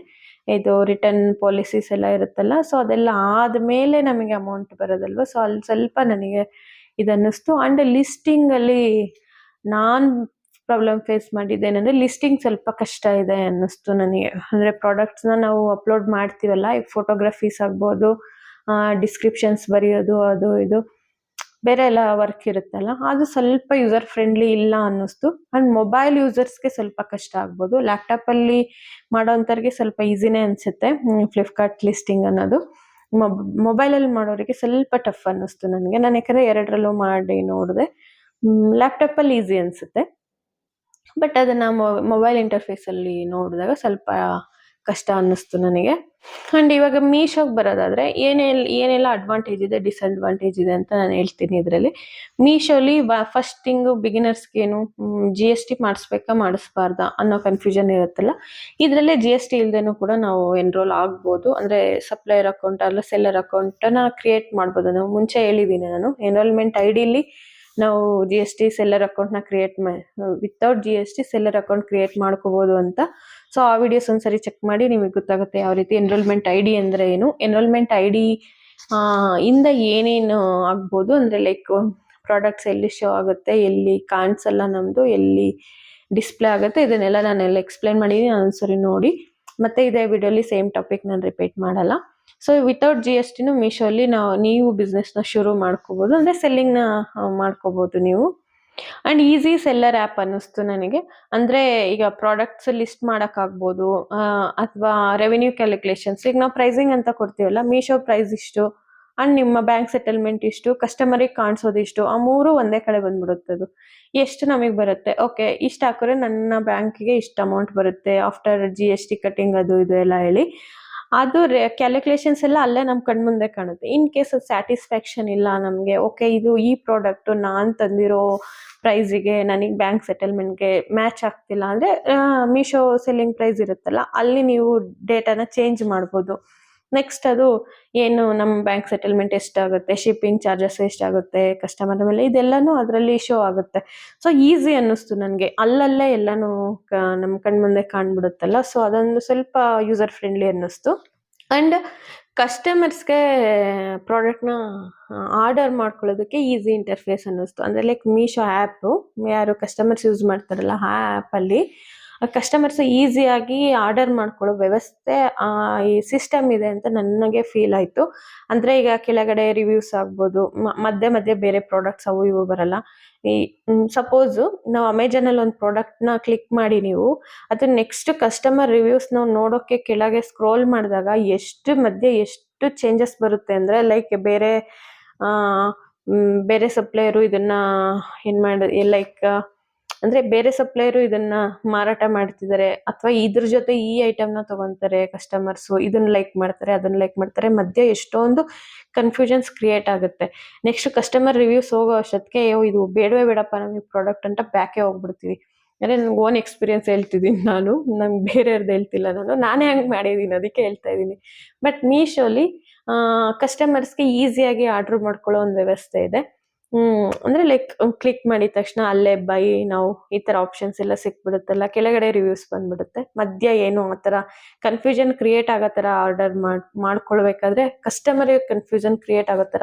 ಇದು ರಿಟರ್ನ್ ಪಾಲಿಸೀಸ್ ಎಲ್ಲ ಇರುತ್ತಲ್ಲ, ಸೊ ಅದೆಲ್ಲ ಆದಮೇಲೆ ನಮಗೆ ಅಮೌಂಟ್ ಬರೋದಲ್ವ. ಸೊ ಅಲ್ಲಿ ಸ್ವಲ್ಪ ನನಗೆ ಇದನ್ನಿಸ್ತು. ಆ್ಯಂಡ್ ಲಿಸ್ಟಿಂಗಲ್ಲಿ ನಾನು ಪ್ರಾಬ್ಲಮ್ ಫೇಸ್ ಮಾಡಿದ್ದೇನೆಂದರೆ ಲಿಸ್ಟಿಂಗ್ ಸ್ವಲ್ಪ ಕಷ್ಟ ಇದೆ ಅನ್ನಿಸ್ತು ನನಗೆ. ಅಂದರೆ ಪ್ರಾಡಕ್ಟ್ಸ್ನ ನಾವು ಅಪ್ಲೋಡ್ ಮಾಡ್ತೀವಲ್ಲ, ಈಗ ಫೋಟೋಗ್ರಫೀಸ್ ಆಗ್ಬೋದು, ಡಿಸ್ಕ್ರಿಪ್ಷನ್ಸ್ ಬರೆಯೋದು, ಅದು ಇದು ಬೇರೆ ಎಲ್ಲ ವರ್ಕ್ ಇರುತ್ತಲ್ಲ, ಅದು ಸ್ವಲ್ಪ ಯೂಸರ್ ಫ್ರೆಂಡ್ಲಿ ಇಲ್ಲ ಅನ್ನಿಸ್ತು. ಆ್ಯಂಡ್ ಮೊಬೈಲ್ ಯೂಸರ್ಸ್ಗೆ ಸ್ವಲ್ಪ ಕಷ್ಟ ಆಗ್ಬೋದು. ಲ್ಯಾಪ್ಟಾಪಲ್ಲಿ ಮಾಡೋಂಥವ್ರಿಗೆ ಸ್ವಲ್ಪ ಈಸಿನೇ ಅನಿಸುತ್ತೆ ಫ್ಲಿಪ್ಕಾರ್ಟ್ ಲಿಸ್ಟಿಂಗ್ ಅನ್ನೋದು. ಮೊಬೈಲಲ್ಲಿ ಮಾಡೋರಿಗೆ ಸ್ವಲ್ಪ ಟಫ್ ಅನ್ನಿಸ್ತು ನನಗೆ. ನಾನು ಯಾಕಂದರೆ ಎರಡರಲ್ಲೂ ಮಾಡಿ ನೋಡಿದೆ. ಲ್ಯಾಪ್ಟಾಪಲ್ಲಿ ಈಸಿ ಅನಿಸುತ್ತೆ, ಬಟ್ ಅದನ್ನು ಮೊಬೈಲ್ ಇಂಟರ್ಫೇಸಲ್ಲಿ ನೋಡಿದಾಗ ಸ್ವಲ್ಪ ಕಷ್ಟ ಅನ್ನಿಸ್ತು ನನಗೆ. ಆ್ಯಂಡ್ ಇವಾಗ ಮೀಶೋಗೆ ಬರೋದಾದರೆ ಏನೆಲ್ಲ ಅಡ್ವಾಂಟೇಜ್ ಇದೆ ಡಿಸ್ಅಡ್ವಾಂಟೇಜ್ ಇದೆ ಅಂತ ನಾನು ಹೇಳ್ತೀನಿ. ಇದರಲ್ಲಿ ಮೀಶೋಲಿ ಫಸ್ಟ್ ಥಿಂಗು ಬಿಗಿನರ್ಸ್ಗೇನು GST ಮಾಡಿಸ್ಬಾರ್ದಾ ಅನ್ನೋ ಕನ್ಫ್ಯೂಷನ್ ಇರುತ್ತಲ್ಲ. ಇದರಲ್ಲೇ GST ಇಲ್ದೇನೂ ಕೂಡ ನಾವು ಎನ್ರೋಲ್ ಆಗ್ಬೋದು. ಅಂದರೆ ಸಪ್ಲೈಯರ್ ಅಕೌಂಟ್ ಅಲ್ಲ ಸೆಲ್ಲರ್ ಅಕೌಂಟನ್ನು ಕ್ರಿಯೇಟ್ ಮಾಡ್ಬೋದು. ನಾವು ಮುಂಚೆ ಹೇಳಿದ್ದೀನಿ ನಾನು ಎನ್ರೋಲ್ಮೆಂಟ್ ಐಡಿಲಿ ನಾವು GST ಸೆಲ್ಲರ್ ಅಕೌಂಟ್ನ create without GST seller account create ಮಾಡ್ಕೋಬೋದು ಅಂತ. ಸೊ ಆ ವಿಡಿಯೋಸ್ ಒಂದ್ಸರಿ ಚೆಕ್ ಮಾಡಿ ನಿಮಗೆ ಗೊತ್ತಾಗುತ್ತೆ ಯಾವ ರೀತಿ ಎನ್ರೋಲ್ಮೆಂಟ್ ID ಅಂದರೆ ಏನು, ಎನ್ರೋಲ್ಮೆಂಟ್ ID ಇಂದ ಏನೇನು ಆಗ್ಬೋದು. ಅಂದರೆ ಲೈಕ್ ಪ್ರಾಡಕ್ಟ್ಸ್ ಎಲ್ಲಿ ಶೋ ಆಗುತ್ತೆ, ಎಲ್ಲಿ ಕಾಣಿಸಲ್ಲ, ನಮ್ಮದು ಎಲ್ಲಿ ಡಿಸ್ಪ್ಲೇ ಆಗುತ್ತೆ, ಇದನ್ನೆಲ್ಲ ನಾನೆಲ್ಲ ಎಕ್ಸ್ಪ್ಲೈನ್ ಮಾಡಿದ್ದೀನಿ. ಒಂದ್ಸರಿ ನೋಡಿ. ಮತ್ತೆ ಇದೇ ವಿಡಿಯೋಲಿ ಸೇಮ್ ಟಾಪಿಕ್ ನಾನು ರಿಪೀಟ್ ಮಾಡಲ್ಲ. ಸೊ ವಿತೌಟ್ GSTನೂ ಮೀಶೋಲ್ಲಿ ನೀವು ಬಿಸ್ನೆಸ್ನ ಶುರು ಮಾಡ್ಕೋಬೋದು. ಅಂದರೆ ಸೆಲ್ಲಿಂಗ್ನ ಮಾಡ್ಕೋಬೋದು ನೀವು. ಆ್ಯಂಡ್ ಈಸಿ ಸೆಲ್ಲರ್ ಆ್ಯಪ್ ಅನ್ನಿಸ್ತು ನನಗೆ. ಅಂದರೆ ಈಗ ಪ್ರಾಡಕ್ಟ್ಸ್ ಲಿಸ್ಟ್ ಮಾಡೋಕ್ಕಾಗ್ಬೋದು ಅಥವಾ ರೆವೆನ್ಯೂ ಕ್ಯಾಲ್ಕುಲೇಷನ್ಸ್. ಈಗ ನಾವು ಪ್ರೈಸಿಂಗ್ ಅಂತ ಕೊಡ್ತೀವಲ್ಲ, ಮೀಶೋ ಪ್ರೈಸ್ ಇಷ್ಟು ಆ್ಯಂಡ್ ನಿಮ್ಮ ಬ್ಯಾಂಕ್ ಸೆಟಲ್ಮೆಂಟ್ ಇಷ್ಟು, ಕಸ್ಟಮರಿಗೆ ಕಾಣಿಸೋದು ಇಷ್ಟು, ಆ ಮೂರು ಒಂದೇ ಕಡೆ ಬಂದ್ಬಿಡುತ್ತೆ. ಅದು ಎಷ್ಟು ನಮಗೆ ಬರುತ್ತೆ, ಓಕೆ ಇಷ್ಟು ಹಾಕಿದ್ರೆ ನನ್ನ ಬ್ಯಾಂಕಿಗೆ ಇಷ್ಟು ಅಮೌಂಟ್ ಬರುತ್ತೆ ಆಫ್ಟರ್ GST ಕಟಿಂಗ್ ಅದು ಇದು ಎಲ್ಲ ಹೇಳಿ ಅದು ಕ್ಯಾಲ್ಕುಲೇಷನ್ಸ್ ಎಲ್ಲ ಅಲ್ಲೇ ನಮ್ಮ ಕಣ್ಮುಂದೆ ಕಾಣುತ್ತೆ. ಇನ್ ಕೇಸ್ ಸ್ಯಾಟಿಸ್ಫ್ಯಾಕ್ಷನ್ ಇಲ್ಲ ನಮಗೆ, ಓಕೆ ಇದು ಈ ಪ್ರಾಡಕ್ಟು ನಾನು ತಂದಿರೋ ಪ್ರೈಸಿಗೆ ನನಗೆ ಬ್ಯಾಂಕ್ ಸೆಟಲ್ಮೆಂಟ್ಗೆ ಮ್ಯಾಚ್ ಆಗ್ತಿಲ್ಲ ಅಂದರೆ ಮೀಶೋ ಸೆಲ್ಲಿಂಗ್ ಪ್ರೈಸ್ ಇರುತ್ತಲ್ಲ ಅಲ್ಲಿ ನೀವು ಡೇಟಾನ ಚೇಂಜ್ ಮಾಡ್ಬೋದು. ನೆಕ್ಸ್ಟ್ ಅದು ಏನು ನಮ್ಮ ಬ್ಯಾಂಕ್ ಸೆಟಲ್ಮೆಂಟ್ ಎಷ್ಟಾಗುತ್ತೆ, ಶಿಪ್ಪಿಂಗ್ ಚಾರ್ಜಸ್ ಎಷ್ಟಾಗುತ್ತೆ, ಕಸ್ಟಮರ್ ಮೇಲೆ ಇದೆಲ್ಲನೂ ಅದರಲ್ಲಿ ಶೋ ಆಗುತ್ತೆ. ಸೊ ಈಸಿ ಅನ್ನಿಸ್ತು ನನಗೆ. ಅಲ್ಲಲ್ಲೇ ಎಲ್ಲನೂ ನಮ್ಮ ಕಣ್ಮುಂದೆ ಕಾಣ್ಬಿಡುತ್ತಲ್ಲ. ಸೊ ಅದೊಂದು ಸ್ವಲ್ಪ ಯೂಸರ್ ಫ್ರೆಂಡ್ಲಿ ಅನ್ನಿಸ್ತು. ಆ್ಯಂಡ್ ಕಸ್ಟಮರ್ಸ್ಗೆ ಪ್ರಾಡಕ್ಟ್ನ ಆರ್ಡರ್ ಮಾಡ್ಕೊಳ್ಳೋದಕ್ಕೆ ಈಸಿ ಇಂಟರ್ಫೇಸ್ ಅನ್ನಿಸ್ತು. ಅಂದರೆ ಲೈಕ್ ಮೀಶೋ ಆ್ಯಪು ಯಾರು ಕಸ್ಟಮರ್ಸ್ ಯೂಸ್ ಮಾಡ್ತಾರಲ್ಲ ಆ ಆ್ಯಪಲ್ಲಿ ಕಸ್ಟಮರ್ಸ್ ಈಸಿಯಾಗಿ ಆರ್ಡರ್ ಮಾಡ್ಕೊಳ್ಳೋ ವ್ಯವಸ್ಥೆ ಈ ಸಿಸ್ಟಮ್ ಇದೆ ಅಂತ ನನಗೆ ಫೀಲ್ ಆಯಿತು. ಅಂದರೆ ಈಗ ಕೆಳಗಡೆ ರಿವ್ಯೂಸ್ ಆಗ್ಬೋದು, ಮಧ್ಯೆ ಮಧ್ಯೆ ಬೇರೆ ಪ್ರಾಡಕ್ಟ್ಸ್ ಅವು ಇವು ಬರಲ್ಲ. ಈ ಸಪೋಸು ನಾವು ಅಮೆಜಾನಲ್ಲಿ ಒಂದು ಪ್ರಾಡಕ್ಟ್ನ ಕ್ಲಿಕ್ ಮಾಡಿ ನೀವು ಅದು ನೆಕ್ಸ್ಟ್ ಕಸ್ಟಮರ್ ರಿವ್ಯೂಸ್ ನಾವು ನೋಡೋಕ್ಕೆ ಕೆಳಗೆ ಸ್ಕ್ರೋಲ್ ಮಾಡಿದಾಗ ಎಷ್ಟು ಚೇಂಜಸ್ ಬರುತ್ತೆ ಅಂದರೆ ಲೈಕ್ ಬೇರೆ ಸಪ್ಲೈಯರು ಇದನ್ನ ಲೈಕ್ ಅಂದರೆ ಬೇರೆ ಸಪ್ಲೈಯರು ಇದನ್ನ ಮಾರಾಟ ಮಾಡ್ತಿದ್ದಾರೆ ಅಥವಾ ಇದ್ರ ಜೊತೆ ಈ ಐಟಮ್ನ ತಗೊತಾರೆ ಕಸ್ಟಮರ್ಸು, ಇದನ್ನ ಲೈಕ್ ಮಾಡ್ತಾರೆ ಅದನ್ನ ಲೈಕ್ ಮಾಡ್ತಾರೆ, ಮಧ್ಯೆ ಎಷ್ಟೊಂದು ಕನ್ಫ್ಯೂಷನ್ಸ್ ಕ್ರಿಯೇಟ್ ಆಗುತ್ತೆ. ನೆಕ್ಸ್ಟ್ ಕಸ್ಟಮರ್ ರಿವ್ಯೂಸ್ ಹೋಗೋ ಅಷ್ಟೊತ್ತಿಗೆ ಇದು ಬೇಡವೇ ಬೇಡಪ್ಪ ನಮಗೆ ಪ್ರಾಡಕ್ಟ್ ಅಂತ ಬ್ಯಾಕೆ ಹೋಗ್ಬಿಡ್ತೀವಿ. ಅಂದರೆ ನನಗೆ ಓನ್ ಎಕ್ಸ್ಪೀರಿಯನ್ಸ್ ಹೇಳ್ತಿದ್ದೀನಿ ನಾನು, ನಂಗೆ ಬೇರೆಯವ್ರದ್ದು ಹೇಳ್ತಿಲ್ಲ, ನಾನೇ ಹಂಗೆ ಮಾಡಿದ್ದೀನಿ ಅದಕ್ಕೆ ಹೇಳ್ತಾ ಇದ್ದೀನಿ. ಬಟ್ ಮೀಶೋಲಿ ಕಸ್ಟಮರ್ಸ್ಗೆ ಈಸಿಯಾಗಿ ಆರ್ಡ್ರ್ ಮಾಡ್ಕೊಳ್ಳೋ ಒಂದು ವ್ಯವಸ್ಥೆ ಇದೆ. ಅಂದರೆ ಲೈಕ್ ಕ್ಲಿಕ್ ಮಾಡಿದ ತಕ್ಷಣ ಅಲ್ಲೇ ಬೈ ನಾವು ಈ ಥರ ಆಪ್ಷನ್ಸ್ ಎಲ್ಲ ಸಿಕ್ಬಿಡುತ್ತಲ್ಲ, ಕೆಳಗಡೆ ರಿವ್ಯೂಸ್ ಬಂದ್ಬಿಡುತ್ತೆ. ಮಧ್ಯ ಏನು ಆ ಥರ ಕನ್ಫ್ಯೂಷನ್ ಕ್ರಿಯೇಟ್ ಆಗೋ ಥರ ಆರ್ಡರ್ ಮಾಡ್ಕೊಳ್ಬೇಕಾದ್ರೆ ಕಸ್ಟಮರಿಗೆ ಕನ್ಫ್ಯೂಷನ್ ಕ್ರಿಯೇಟ್ ಆಗೋ ಥರ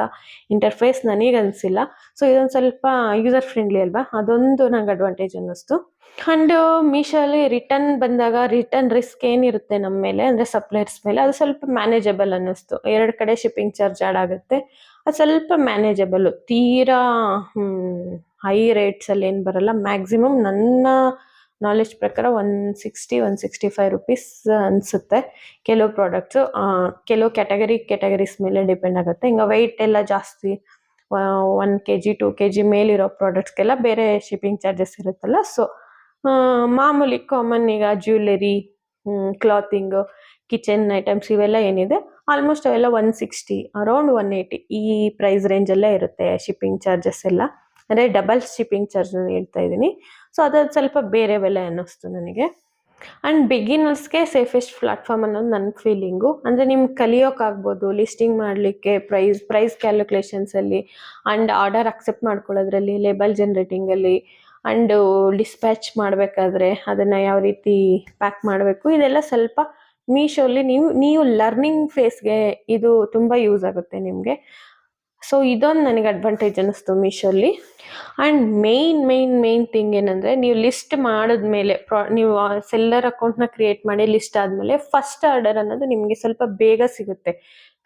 ಇಂಟರ್ಫೇಸ್ ನನಗೆ ಅನಿಸಿಲ್ಲ. ಸೊ ಇದೊಂದು ಸ್ವಲ್ಪ ಯೂಸರ್ ಫ್ರೆಂಡ್ಲಿ ಅಲ್ವಾ, ಅದೊಂದು ನಂಗೆ ಅಡ್ವಾಂಟೇಜ್ ಅನ್ನಿಸ್ತು. ಆ್ಯಂಡ್ ಮೀಶೋಲಿ ರಿಟರ್ನ್ ಬಂದಾಗ ರಿಟರ್ನ್ ರಿಸ್ಕ್ ಏನಿರುತ್ತೆ ನಮ್ಮ ಮೇಲೆ ಅಂದರೆ ಸಪ್ಲೈಯರ್ಸ್ ಮೇಲೆ, ಅದು ಸ್ವಲ್ಪ ಮ್ಯಾನೇಜಬಲ್ ಅನ್ನಿಸ್ತು. 2 ಕಡೆ ಶಿಪ್ಪಿಂಗ್ ಚಾರ್ಜ್ ಆ್ಯಡ್ ಆಗುತ್ತೆ, ಅದು ಸ್ವಲ್ಪ ಮ್ಯಾನೇಜಬಲ್ಲು. ತೀರಾ ಹೈ ರೇಟ್ಸಲ್ಲಿ ಏನು ಬರಲ್ಲ. ಮ್ಯಾಕ್ಸಿಮಮ್ ನನ್ನ ನಾಲೆಜ್ ಪ್ರಕಾರ 160-165 ರುಪೀಸ್ ಅನಿಸುತ್ತೆ ಕೆಲವು ಪ್ರಾಡಕ್ಟ್ಸು. ಕೆಲವು ಕ್ಯಾಟಗರೀಸ್ ಮೇಲೆ ಡಿಪೆಂಡ್ ಆಗುತ್ತೆ. ಹಿಂಗೆ ವೆಯ್ಟ್ ಎಲ್ಲ ಜಾಸ್ತಿ 1 kg 2 kg ಮೇಲಿರೋ ಪ್ರಾಡಕ್ಟ್ಸ್ಗೆಲ್ಲ ಬೇರೆ ಶಿಪ್ಪಿಂಗ್ ಚಾರ್ಜಸ್ ಇರುತ್ತಲ್ಲ. ಸೊ ಮಾಮೂಲಿ ಕಾಮನ್ ಈಗ ಜ್ಯುವೆಲರಿ, ಕ್ಲಾತಿಂಗು, ಕಿಚನ್ ಐಟಮ್ಸ್ ಇವೆಲ್ಲ ಏನಿದೆ ಆಲ್ಮೋಸ್ಟ್ ಅವೆಲ್ಲ 160 ಅರೌಂಡ್ 180 ಈ ಪ್ರೈಸ್ ರೇಂಜಲ್ಲೇ ಇರುತ್ತೆ ಶಿಪ್ಪಿಂಗ್ ಚಾರ್ಜಸ್ ಎಲ್ಲ. ಅಂದರೆ ಡಬಲ್ ಶಿಪ್ಪಿಂಗ್ ಚಾರ್ಜ್ ಹೇಳ್ತಾ ಇದ್ದೀನಿ. ಸೊ ಅದು ಸ್ವಲ್ಪ ಬೇರೆ ಬೆಲೆ ಅನ್ನಿಸ್ತು ನನಗೆ. ಆ್ಯಂಡ್ ಬಿಗಿನರ್ಸ್ಗೆ ಸೇಫೆಸ್ಟ್ ಪ್ಲಾಟ್ಫಾರ್ಮ್ ಅನ್ನೋದು ನನ್ನ ಫೀಲಿಂಗು. ಅಂದರೆ ನಿಮ್ಗೆ ಕಲಿಯೋಕ್ಕಾಗ್ಬೋದು ಲಿಸ್ಟಿಂಗ್ ಮಾಡಲಿಕ್ಕೆ, ಪ್ರೈಸ್ ಕ್ಯಾಲ್ಕುಲೇಷನ್ಸಲ್ಲಿ ಆ್ಯಂಡ್ ಆರ್ಡರ್ ಅಕ್ಸೆಪ್ಟ್ ಮಾಡ್ಕೊಳ್ಳೋದ್ರಲ್ಲಿ, ಲೇಬಲ್ ಜನ್ರೇಟಿಂಗಲ್ಲಿ ಆ್ಯಂಡ್ ಡಿಸ್ಪ್ಯಾಚ್ ಮಾಡಬೇಕಾದ್ರೆ ಅದನ್ನು ಯಾವ ರೀತಿ ಪ್ಯಾಕ್ ಮಾಡಬೇಕು, ಇದೆಲ್ಲ ಸ್ವಲ್ಪ ಮೀಶೋಲಿ ನೀವು ಲರ್ನಿಂಗ್ ಫೇಸ್ಗೆ ಇದು ತುಂಬ ಯೂಸ್ ಆಗುತ್ತೆ ನಿಮಗೆ. ಸೊ ಇದೊಂದು ನನಗೆ ಅಡ್ವಾಂಟೇಜ್ ಅನ್ನಿಸ್ತು ಮೀಶೋಲಿ. ಆ್ಯಂಡ್ ಮೇಯ್ನ್ ಥಿಂಗ್ ಏನಂದರೆ ನೀವು ಲಿಸ್ಟ್ ಮಾಡಿದ್ಮೇಲೆ ನೀವು ಸೆಲ್ಲರ್ ಅಕೌಂಟ್ನ ಕ್ರಿಯೇಟ್ ಮಾಡಿ ಲಿಸ್ಟ್ ಆದಮೇಲೆ ಫಸ್ಟ್ ಆರ್ಡರ್ ಅನ್ನೋದು ನಿಮಗೆ ಸ್ವಲ್ಪ ಬೇಗ ಸಿಗುತ್ತೆ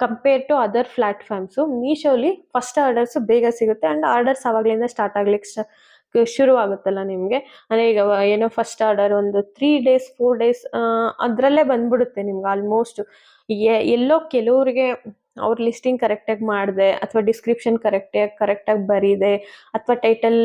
ಕಂಪೇರ್ ಟು ಅದರ್ ಪ್ಲ್ಯಾಟ್ಫಾರ್ಮ್ಸು. ಮೀಶೋಲಿ ಫಸ್ಟ್ ಆರ್ಡರ್ಸು ಬೇಗ ಸಿಗುತ್ತೆ ಆ್ಯಂಡ್ ಆರ್ಡರ್ಸ್ ಆವಾಗಲಿಂದ ಸ್ಟಾರ್ಟ್ ಆಗ್ಲಿಕ್ಕೆ ಶುರು ಆಗುತ್ತಲ್ಲ ನಿಮಗೆ. ಅಂದರೆ ಈಗ ಏನೋ ಫಸ್ಟ್ ಆರ್ಡರ್ ಒಂದು 3 days 4 days ಅದರಲ್ಲೇ ಬಂದ್ಬಿಡುತ್ತೆ ನಿಮ್ಗೆ ಆಲ್ಮೋಸ್ಟ್. ಎಲ್ಲೋ ಕೆಲವ್ರಿಗೆ ಅವ್ರ ಲಿಸ್ಟಿಂಗ್ ಕರೆಕ್ಟಾಗಿ ಮಾಡಿದೆ ಅಥವಾ ಡಿಸ್ಕ್ರಿಪ್ಷನ್ ಕರೆಕ್ಟಾಗಿ ಬರೀದೆ ಅಥವಾ ಟೈಟಲ್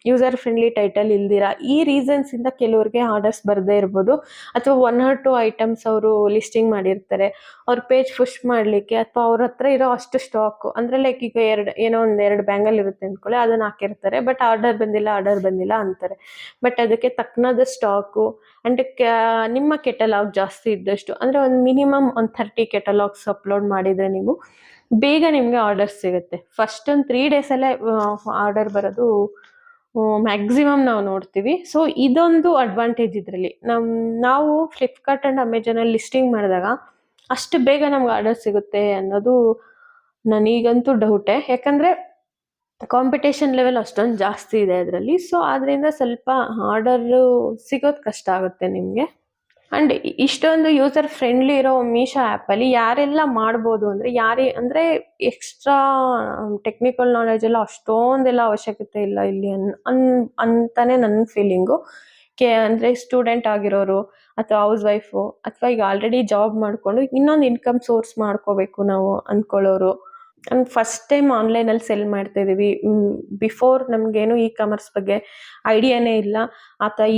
ಯೂಸರ್ ಫ್ರೆಂಡ್ಲಿ ಟೈಟಲ್ ಇಲ್ದಿರ ಈ ರೀಸನ್ಸಿಂದ ಕೆಲವ್ರಿಗೆ ಆರ್ಡರ್ಸ್ ಬರದೇ ಇರ್ಬೋದು. ಅಥವಾ 1 or 2 ಐಟಮ್ಸ್ ಅವರು ಲಿಸ್ಟಿಂಗ್ ಮಾಡಿರ್ತಾರೆ, ಅವ್ರ ಪೇಜ್ ಪುಷ್ ಮಾಡಲಿಕ್ಕೆ ಅಥವಾ ಅವ್ರ ಹತ್ರ ಇರೋ ಅಷ್ಟು ಸ್ಟಾಕು ಅಂದರೆ ಲೈಕ್ ಈಗ ಏನೋ ಒಂದು 2 ಬ್ಯಾಂಗಲ್ ಇರುತ್ತೆ ಅಂದ್ಕೊಳ್ಳಿ, ಅದನ್ನು ಹಾಕಿರ್ತಾರೆ, ಬಟ್ ಆರ್ಡರ್ ಬಂದಿಲ್ಲ ಅಂತಾರೆ. ಬಟ್ ಅದಕ್ಕೆ ತಕ್ಕನಾದ ಸ್ಟಾಕು ಆ್ಯಂಡ್ ನಿಮ್ಮ ಕೆಟಲಾಗ್ ಜಾಸ್ತಿ ಇದ್ದಷ್ಟು ಅಂದರೆ ಒಂದು ಮಿನಿಮಮ್ ಒಂದು 30 ಕೆಟಲಾಗ್ಸ್ ಅಪ್ಲೋಡ್ ಮಾಡಿದರೆ ನೀವು ಬೇಗ ನಿಮಗೆ ಆರ್ಡರ್ ಸಿಗುತ್ತೆ. ಫಸ್ಟ್ ಒಂದು 3 ಡೇಸಲ್ಲೇ ಆರ್ಡರ್ ಬರೋದು ಮ್ಯಾಕ್ಸಿಮಮ್ ನಾವು ನೋಡ್ತೀವಿ. ಸೊ ಇದೊಂದು ಅಡ್ವಾಂಟೇಜ್ ಇದರಲ್ಲಿ. ನಾವು ಫ್ಲಿಪ್ಕಾರ್ಟ್ ಆ್ಯಂಡ್ ಅಮೆಜಾನಲ್ಲಿ ಲಿಸ್ಟಿಂಗ್ ಮಾಡಿದಾಗ ಅಷ್ಟು ಬೇಗ ನಮ್ಗೆ ಆರ್ಡರ್ ಸಿಗುತ್ತೆ ಅನ್ನೋದು ನನಗಂತೂ ಡೌಟೇ. ಯಾಕಂದರೆ ಕಾಂಪಿಟೇಷನ್ ಲೆವೆಲ್ ಅಷ್ಟೊಂದು ಜಾಸ್ತಿ ಇದೆ ಅದರಲ್ಲಿ. ಸೊ ಆದ್ದರಿಂದ ಸ್ವಲ್ಪ ಆರ್ಡರು ಸಿಗೋದು ಕಷ್ಟ ಆಗುತ್ತೆ ನಿಮಗೆ. ಆ್ಯಂಡ್ ಇಷ್ಟೊಂದು ಯೂಸರ್ ಫ್ರೆಂಡ್ಲಿ ಇರೋ ಮೀಶೋ ಆ್ಯಪಲ್ಲಿ ಯಾರೆಲ್ಲ ಮಾಡ್ಬೋದು ಅಂದರೆ ಎಕ್ಸ್ಟ್ರಾ ಟೆಕ್ನಿಕಲ್ ನಾಲೆಜ್ ಎಲ್ಲ ಅಷ್ಟೊಂದೆಲ್ಲ ಅವಶ್ಯಕತೆ ಇಲ್ಲ ಇಲ್ಲಿ ಅಂತಾನೆ ನನ್ನ ಫೀಲಿಂಗು. ಅಂದರೆ ಸ್ಟೂಡೆಂಟ್ ಆಗಿರೋರು ಅಥವಾ ಹೌಸ್ ವೈಫು ಅಥವಾ ಈಗ ಆಲ್ರೆಡಿ ಜಾಬ್ ಮಾಡಿಕೊಂಡು ಇನ್ನೊಂದು ಇನ್ಕಮ್ ಸೋರ್ಸ್ ಮಾಡ್ಕೋಬೇಕು ನಾವು ಅಂದ್ಕೊಳ್ಳೋರು, ಫಸ್ಟ್ ಟೈಮ್ ಆನ್ಲೈನಲ್ಲಿ ಸೆಲ್ ಮಾಡ್ತಾ ಇದ್ದೀವಿ, ಬಿಫೋರ್ ನಮಗೇನು ಇ ಕಾಮರ್ಸ್ ಬಗ್ಗೆ ಐಡಿಯಾನೇ ಇಲ್ಲ ಅಥವಾ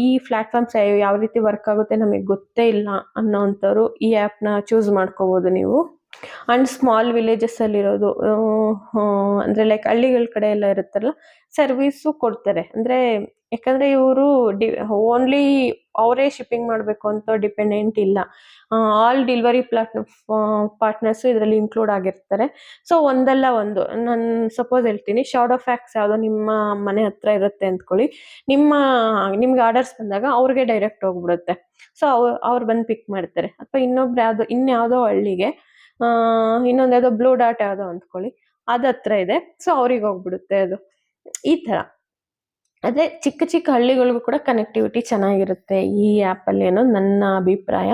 ಈ ಪ್ಲ್ಯಾಟ್ಫಾರ್ಮ್ಸ್ ಯಾವ ರೀತಿ ವರ್ಕ್ ಆಗುತ್ತೆ ನಮಗೆ ಗೊತ್ತೇ ಇಲ್ಲ ಅನ್ನೋವಂಥವ್ರು ಈ ಆ್ಯಪ್ನ ಚೂಸ್ ಮಾಡ್ಕೋಬೋದು ನೀವು. ಆ್ಯಂಡ್ ಸ್ಮಾಲ್ ವಿಲೇಜಸ್ಸಲ್ಲಿರೋದು ಅಂದರೆ ಲೈಕ್ ಹಳ್ಳಿಗಳ ಕಡೆ ಎಲ್ಲ ಇರುತ್ತಲ್ಲ, ಸರ್ವೀಸು ಕೊಡ್ತಾರೆ. ಯಾಕಂದರೆ ಇವರು ಓನ್ಲಿ ಅವರೇ ಶಿಪ್ಪಿಂಗ್ ಮಾಡಬೇಕು ಅಂತ ಡಿಪೆಂಡೆಂಟ್ ಇಲ್ಲ. ಆಲ್ ಡೆಲಿವರಿ ಪಾರ್ಟ್ನರ್ಸು ಇದರಲ್ಲಿ ಇನ್ಕ್ಲೂಡ್ ಆಗಿರ್ತಾರೆ. ಸೊ ಒಂದಲ್ಲ ಒಂದು ನಾನು ಸಪೋಸ್ ಹೇಳ್ತೀನಿ, ಶಾಡೋ ಫ್ಯಾಕ್ಸ್ ಯಾವುದೋ ನಿಮ್ಮ ಮನೆ ಹತ್ರ ಇರುತ್ತೆ ಅಂದ್ಕೊಳ್ಳಿ, ನಿಮ್ಗೆ ಆರ್ಡರ್ಸ್ ಬಂದಾಗ ಅವ್ರಿಗೆ ಡೈರೆಕ್ಟ್ ಹೋಗ್ಬಿಡುತ್ತೆ. ಸೊ ಅವ್ರು ಬಂದು ಪಿಕ್ ಮಾಡ್ತಾರೆ. ಅಥವಾ ಇನ್ಯಾವುದೋ ಹಳ್ಳಿಗೆ ಇನ್ನೊಂದು ಯಾವುದೋ ಬ್ಲೂ ಡಾಟ್ ಯಾವುದೋ ಅಂದ್ಕೊಳ್ಳಿ, ಅದು ಹತ್ರ ಇದೆ, ಸೊ ಅವ್ರಿಗೆ ಹೋಗ್ಬಿಡುತ್ತೆ ಅದು. ಈ ಥರ ಅದೇ ಚಿಕ್ಕ ಚಿಕ್ಕ ಹಳ್ಳಿಗಳಿಗೂ ಕೂಡ ಕನೆಕ್ಟಿವಿಟಿ ಚೆನ್ನಾಗಿರುತ್ತೆ ಈ ಆ್ಯಪಲ್ಲಿ ಅನ್ನೋದು ನನ್ನ ಅಭಿಪ್ರಾಯ.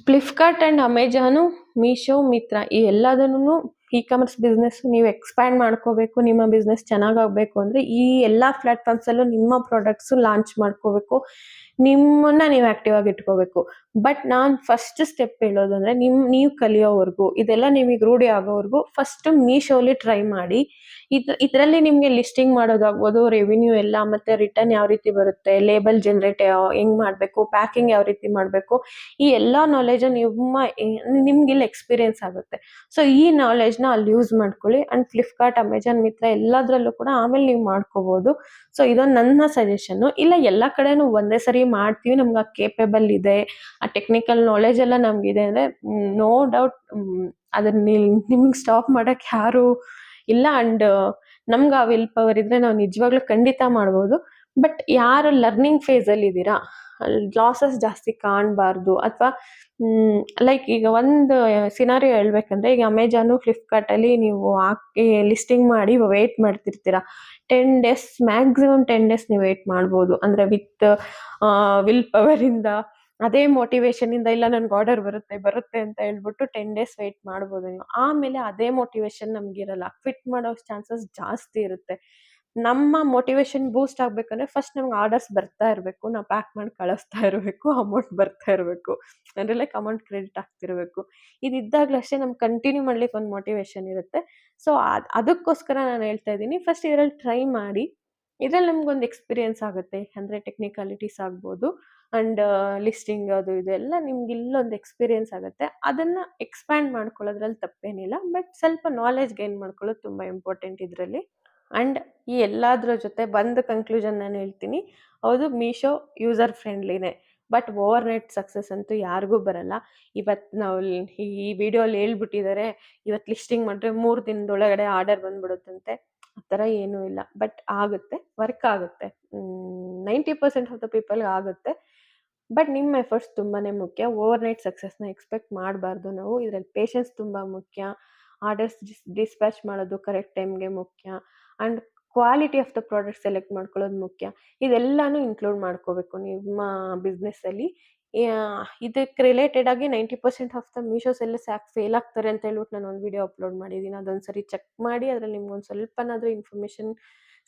ಫ್ಲಿಪ್ಕಾರ್ಟ್ ಆ್ಯಂಡ್ ಅಮೆಜಾನು, ಮೀಶೋ, ಮಿತ್ರಾ ಈ ಎಲ್ಲದನ್ನು ಇ ಕಾಮರ್ಸ್ ಬಿಸ್ನೆಸ್ ನೀವು ಎಕ್ಸ್ಪ್ಯಾಂಡ್ ಮಾಡ್ಕೋಬೇಕು, ನಿಮ್ಮ ಬಿಸ್ನೆಸ್ ಚೆನ್ನಾಗಾಗಬೇಕು ಅಂದರೆ ಈ ಎಲ್ಲ ಪ್ಲ್ಯಾಟ್ಫಾರ್ಮ್ಸಲ್ಲೂ ನಿಮ್ಮ ಪ್ರಾಡಕ್ಟ್ಸು ಲಾಂಚ್ ಮಾಡ್ಕೋಬೇಕು, ನಿಮ್ಮನ್ನು ನೀವು ಆ್ಯಕ್ಟಿವ್ ಆಗಿ ಇಟ್ಕೋಬೇಕು. ಬಟ್ ನಾನು ಫಸ್ಟ್ ಸ್ಟೆಪ್ ಹೇಳೋದು ಅಂದರೆ ನೀವು ಕಲಿಯೋವರೆಗೂ, ಇದೆಲ್ಲ ನಿಮಗೆ ರೂಢಿ ಆಗೋವರೆಗೂ ಫಸ್ಟು ಮೀಶೋಲಿ ಟ್ರೈ ಮಾಡಿ. ಇದರಲ್ಲಿ ನಿಮಗೆ ಲಿಸ್ಟಿಂಗ್ ಮಾಡೋದಾಗ್ಬೋದು, ರೆವಿನ್ಯೂ ಎಲ್ಲ, ಮತ್ತು ರಿಟರ್ನ್ ಯಾವ ರೀತಿ ಬರುತ್ತೆ, ಲೇಬಲ್ ಜನ್ರೇಟ್ ಹೆಂಗೆ ಮಾಡಬೇಕು, ಪ್ಯಾಕಿಂಗ್ ಯಾವ ರೀತಿ ಮಾಡಬೇಕು, ಈ ಎಲ್ಲ ನಾಲೆಜು ನಿಮ್ಗಿಲ್ಲಿ ಎಕ್ಸ್ಪೀರಿಯನ್ಸ್ ಆಗುತ್ತೆ. ಸೊ ಈ ನಾಲೆಜ್ನ ಅಲ್ಲಿ ಯೂಸ್ ಮಾಡ್ಕೊಳ್ಳಿ. ಆ್ಯಂಡ್ ಫ್ಲಿಪ್ಕಾರ್ಟ್, ಅಮೆಜಾನ್, ಮಿತ್ರಾ ಎಲ್ಲದರಲ್ಲೂ ಕೂಡ ಆಮೇಲೆ ನೀವು ಮಾಡ್ಕೋಬೋದು. ಸೊ ಇದೊಂದು ನನ್ನ ಸಜೆಷನ್ನು. ಇಲ್ಲ ಎಲ್ಲ ಕಡೆನೂ ಒಂದೇ ಸರಿ ಮಾಡ್ತೀವಿ, ನಮ್ಗೆ ಆ ಕೇಪೇಬಲ್ ಇದೆ, ಆ ಟೆಕ್ನಿಕಲ್ ನಾಲೆಜ್ ಎಲ್ಲ ನಮಗಿದೆ ಅಂದರೆ ನೋ ಡೌಟ್ ಅದನ್ನ ನಿಮ್ಗೆ ಸ್ಟಾಪ್ ಮಾಡೋಕ್ಕೆ ಯಾರು ಇಲ್ಲ. ಆ್ಯಂಡ್ ನಮ್ಗೆ ಆ ವಿಲ್ ಪವರ್ ಇದ್ದರೆ ನಾವು ನಿಜವಾಗ್ಲೂ ಖಂಡಿತ ಮಾಡ್ಬೋದು. ಬಟ್ ಯಾರು ಲರ್ನಿಂಗ್ ಫೇಸಲ್ಲಿ ಇದ್ದೀರಾ, ಅಲ್ಲಿ ಲಾಸಸ್ ಜಾಸ್ತಿ ಕಾಣಬಾರ್ದು. ಅಥವಾ ಲೈಕ್ ಈಗ ಒಂದು ಸಿನಾರಿಯೋ ಹೇಳ್ಬೇಕಂದ್ರೆ, ಈಗ ಅಮೆಜಾನು, ಫ್ಲಿಪ್ಕಾರ್ಟಲ್ಲಿ ನೀವು ಹಾಕಿ ಲಿಸ್ಟಿಂಗ್ ಮಾಡಿ ವೆಯ್ಟ್ ಮಾಡ್ತಿರ್ತೀರ, 10 ಡೇಸ್ ಮ್ಯಾಕ್ಸಿಮಮ್ 10 ಡೇಸ್ ನೀವು ವೆಯ್ಟ್ ಮಾಡ್ಬೋದು. ಅಂದರೆ ವಿತ್ ವಿಲ್ ಪವರಿಂದ, ಅದೇ ಮೋಟಿವೇಶನಿಂದ ಇಲ್ಲ ನನಗೆ ಆರ್ಡರ್ ಬರುತ್ತೆ ಅಂತ ಹೇಳ್ಬಿಟ್ಟು 10 ಡೇಸ್ ವೆಯ್ಟ್ ಮಾಡ್ಬೋದು ನೀವು. ಆಮೇಲೆ ಅದೇ ಮೋಟಿವೇಶನ್ ನಮಗಿರಲ್ಲ, ಕ್ವಿಟ್ ಮಾಡೋ ಚಾನ್ಸಸ್ ಜಾಸ್ತಿ ಇರುತ್ತೆ. ನಮ್ಮ ಮೋಟಿವೇಶನ್ ಬೂಸ್ಟ್ ಆಗಬೇಕಂದ್ರೆ ಫಸ್ಟ್ ನಮ್ಗೆ ಆರ್ಡರ್ಸ್ ಬರ್ತಾ ಇರಬೇಕು, ನಾವು ಪ್ಯಾಕ್ ಮಾಡಿ ಕಳಿಸ್ತಾ ಇರಬೇಕು, ಅಮೌಂಟ್ ಬರ್ತಾ ಇರಬೇಕು, ಅಂದರೆ ಲೈಕ್ ಅಮೌಂಟ್ ಕ್ರೆಡಿಟ್ ಆಗ್ತಿರಬೇಕು. ಇದಿದ್ದಾಗಲಷ್ಟೇ ನಮ್ಗೆ ಕಂಟಿನ್ಯೂ ಮಾಡ್ಲಿಕ್ಕೆ ಒಂದು ಮೋಟಿವೇಶನ್ ಇರುತ್ತೆ. ಸೊ ಅದಕ್ಕೋಸ್ಕರ ನಾನು ಹೇಳ್ತಾ ಇದ್ದೀನಿ, ಫಸ್ಟ್ ಇದರಲ್ಲಿ ಟ್ರೈ ಮಾಡಿ. ಇದರಲ್ಲಿ ನಮ್ಗೊಂದು ಎಕ್ಸ್ಪೀರಿಯನ್ಸ್ ಆಗುತ್ತೆ, ಅಂದರೆ ಟೆಕ್ನಿಕಾಲಿಟೀಸ್ ಆಗ್ಬೋದು ಆ್ಯಂಡ್ ಲಿಸ್ಟಿಂಗ್ ಅದು ಇದೆಲ್ಲ ನಿಮ್ಗೆ ಇಲ್ಲೊಂದು ಎಕ್ಸ್ಪೀರಿಯನ್ಸ್ ಆಗುತ್ತೆ. ಅದನ್ನು ಎಕ್ಸ್ಪ್ಯಾಂಡ್ ಮಾಡ್ಕೊಳ್ಳೋದ್ರಲ್ಲಿ ತಪ್ಪೇನಿಲ್ಲ, ಬಟ್ ಸ್ವಲ್ಪ ನಾಲೆಜ್ ಗೈನ್ ಮಾಡ್ಕೊಳ್ಳೋದು ತುಂಬ ಇಂಪಾರ್ಟೆಂಟ್ ಇದರಲ್ಲಿ. ಆ್ಯಂಡ್ ಈ ಎಲ್ಲದ್ರ ಜೊತೆ ಬಂದ ಕನ್ಕ್ಲೂಷನ್ ನಾನು ಹೇಳ್ತೀನಿ, ಹೌದು ಮೀಶೋ ಯೂಸರ್ ಫ್ರೆಂಡ್ಲಿನೇ, ಬಟ್ ಓವರ್ ನೈಟ್ ಸಕ್ಸಸ್ ಅಂತೂ ಯಾರಿಗೂ ಬರಲ್ಲ. ಇವತ್ತು ನಾವು ಈ ವಿಡಿಯೋಲಿ ಹೇಳ್ಬಿಟ್ಟಿದ್ದಾರೆ, ಇವತ್ತು ಲಿಸ್ಟಿಂಗ್ ಮಾಡಿದ್ರೆ 3 ದಿನದೊಳಗಡೆ ಆರ್ಡರ್ ಬಂದ್ಬಿಡುತ್ತಂತೆ, ಆ ಥರ ಏನೂ ಇಲ್ಲ. ಬಟ್ ಆಗುತ್ತೆ, ವರ್ಕ್ ಆಗುತ್ತೆ, 90% ಆಫ್ ದ ಪೀಪಲ್ಗೆ ಆಗುತ್ತೆ. ಬಟ್ ನಿಮ್ಮ ಎಫರ್ಟ್ಸ್ ತುಂಬಾ ಮುಖ್ಯ. ಓವರ್ ನೈಟ್ ಸಕ್ಸಸ್ನ ಎಕ್ಸ್ಪೆಕ್ಟ್ ಮಾಡಬಾರ್ದು ನಾವು. ಇದರಲ್ಲಿ ಪೇಷನ್ಸ್ ತುಂಬ ಮುಖ್ಯ, ಆರ್ಡರ್ಸ್ ಡಿಸ್ಪ್ಯಾಚ್ ಮಾಡೋದು ಕರೆಕ್ಟ್ ಟೈಮ್ಗೆ ಮುಖ್ಯ, and quality of the product select ಮಾಡ್ಕೊಳ್ಳೋದು ಮುಖ್ಯ. ಇದೆಲ್ಲನೂ ಇನ್ಕ್ಲೂಡ್ ಮಾಡ್ಕೋಬೇಕು ನಿಮ್ಮ ಬಿಸ್ನೆಸ್ಸಲ್ಲಿ. ಇದಕ್ಕೆ ರಿಲೇಟೆಡ್ ಆಗಿ 90% ಆಫ್ ದ ಮೀಶೋ ಸೆಲ್ಲರ್ಸ್ ಯಾಕೆ ಫೇಲ್ ಆಗ್ತಾರೆ ಅಂತ ಹೇಳ್ಬಿಟ್ಟು ನಾನು ಒಂದು ವಿಡಿಯೋ ಅಪ್ಲೋಡ್ ಮಾಡಿದ್ದೀನಿ. ಅದೊಂದ್ಸರಿ ಚೆಕ್ ಮಾಡಿ ಅದ್ರಲ್ಲಿ ನಿಮ್ಗೆ ಒಂದು ಸ್ವಲ್ಪನಾದ್ರೂ ಇನ್ಫಾರ್ಮೇಷನ್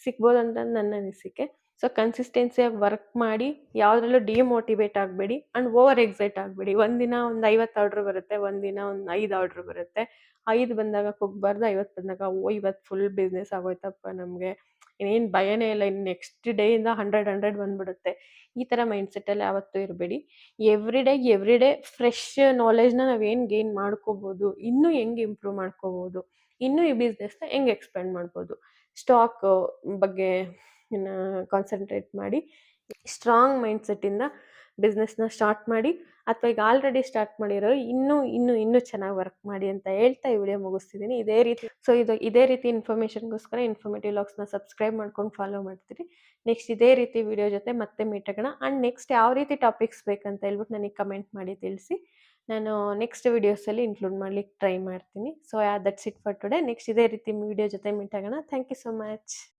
ಸಿಗ್ಬೋದು ಅಂತ ನನ್ನ ಅನಿಸಿಕೆ. ಸೊ ಕನ್ಸಿಸ್ಟೆನ್ಸಿಯಾಗಿ ವರ್ಕ್ ಮಾಡಿ, ಯಾವುದ್ರಲ್ಲೂ ಡಿಮೋಟಿವೇಟ್ ಆಗಬೇಡಿ ಆ್ಯಂಡ್ ಓವರ್ ಎಕ್ಸೈಟ್ ಆಗಬೇಡಿ. ಒಂದಿನ ಒಂದು 50 ಆರ್ಡ್ರ್ ಬರುತ್ತೆ, ಒಂದಿನ ಒಂದು 5 ಆರ್ಡ್ರ್ ಬರುತ್ತೆ. 5 ಬಂದಾಗ ಕುಗ್ಬಾರ್ದು, 50 ಬಂದಾಗ ಇವತ್ತು ಫುಲ್ ಬಿಸ್ನೆಸ್ ಆಗೋಯ್ತಪ್ಪ ನಮಗೆ, ಇನ್ನೇನು ಭಯನೇ ಇಲ್ಲ, ಇನ್ನು ನೆಕ್ಸ್ಟ್ ಡೇಯಿಂದ 100 ಬಂದ್ಬಿಡುತ್ತೆ. ಈ ಥರ ಮೈಂಡ್ಸೆಟ್ಟಲ್ಲಿ ಯಾವತ್ತೂ ಇರಬೇಡಿ. ಎವ್ರಿ ಡೇ ಫ್ರೆಶ್ ನಾಲೆಜ್ನ ನಾವೇನು ಗೇನ್ ಮಾಡ್ಕೋಬೋದು, ಇನ್ನೂ ಹೆಂಗೆ ಇಂಪ್ರೂವ್ ಮಾಡ್ಕೋಬೋದು, ಇನ್ನೂ ಈ ಬಿಸ್ನೆಸ್ನ ಹೆಂಗೆ ಎಕ್ಸ್ಪ್ಯಾಂಡ್ ಮಾಡ್ಬೋದು, ಸ್ಟಾಕ್ ಬಗ್ಗೆ ಕಾನ್ಸಂಟ್ರೇಟ್ ಮಾಡಿ ಸ್ಟ್ರಾಂಗ್ ಮೈಂಡ್ಸೆಟ್ಟಿಂದ ಬಿಸ್ನೆಸ್ನ ಸ್ಟಾರ್ಟ್ ಮಾಡಿ, ಅಥವಾ ಈಗ ಆಲ್ರೆಡಿ ಸ್ಟಾರ್ಟ್ ಮಾಡಿರೋರು ಇನ್ನೂ ಚೆನ್ನಾಗಿ ವರ್ಕ್ ಮಾಡಿ ಅಂತ ಹೇಳ್ತಾ ಈ ವಿಡಿಯೋ ಮುಗಿಸ್ತಿದ್ದೀನಿ. ಇದೇ ರೀತಿ ಇನ್ಫಾರ್ಮೇಷನ್ಗೋಸ್ಕರ ಇನ್ಫಾರ್ಮೇಟಿವ್ ವ್ಲಾಗ್ಸ್ನ ಸಬ್ಸ್ಕ್ರೈಬ್ ಮಾಡ್ಕೊಂಡು ಫಾಲೋ ಮಾಡ್ತೀರಿ. ನೆಕ್ಸ್ಟ್ ಇದೇ ರೀತಿ ವಿಡಿಯೋ ಜೊತೆ ಮತ್ತೆ ಮೀಟ್ ಆಗೋಣ. ಆ್ಯಂಡ್ ನೆಕ್ಸ್ಟ್ ಯಾವ ರೀತಿ ಟಾಪಿಕ್ಸ್ ಬೇಕಂತ ಹೇಳ್ಬಿಟ್ಟು ನನಗೆ ಕಮೆಂಟ್ ಮಾಡಿ ತಿಳಿಸಿ. ನಾನು ನೆಕ್ಸ್ಟ್ ವಿಡಿಯೋಸಲ್ಲಿ ಇನ್ಕ್ಲೂಡ್ ಮಾಡ್ಲಿಕ್ಕೆ ಟ್ರೈ ಮಾಡ್ತೀನಿ. So that's it for today. Next ಇದೇ ರೀತಿ ವಿಡಿಯೋ ಜೊತೆ ಮೀಟ್ ಆಗೋಣ. Thank you so much.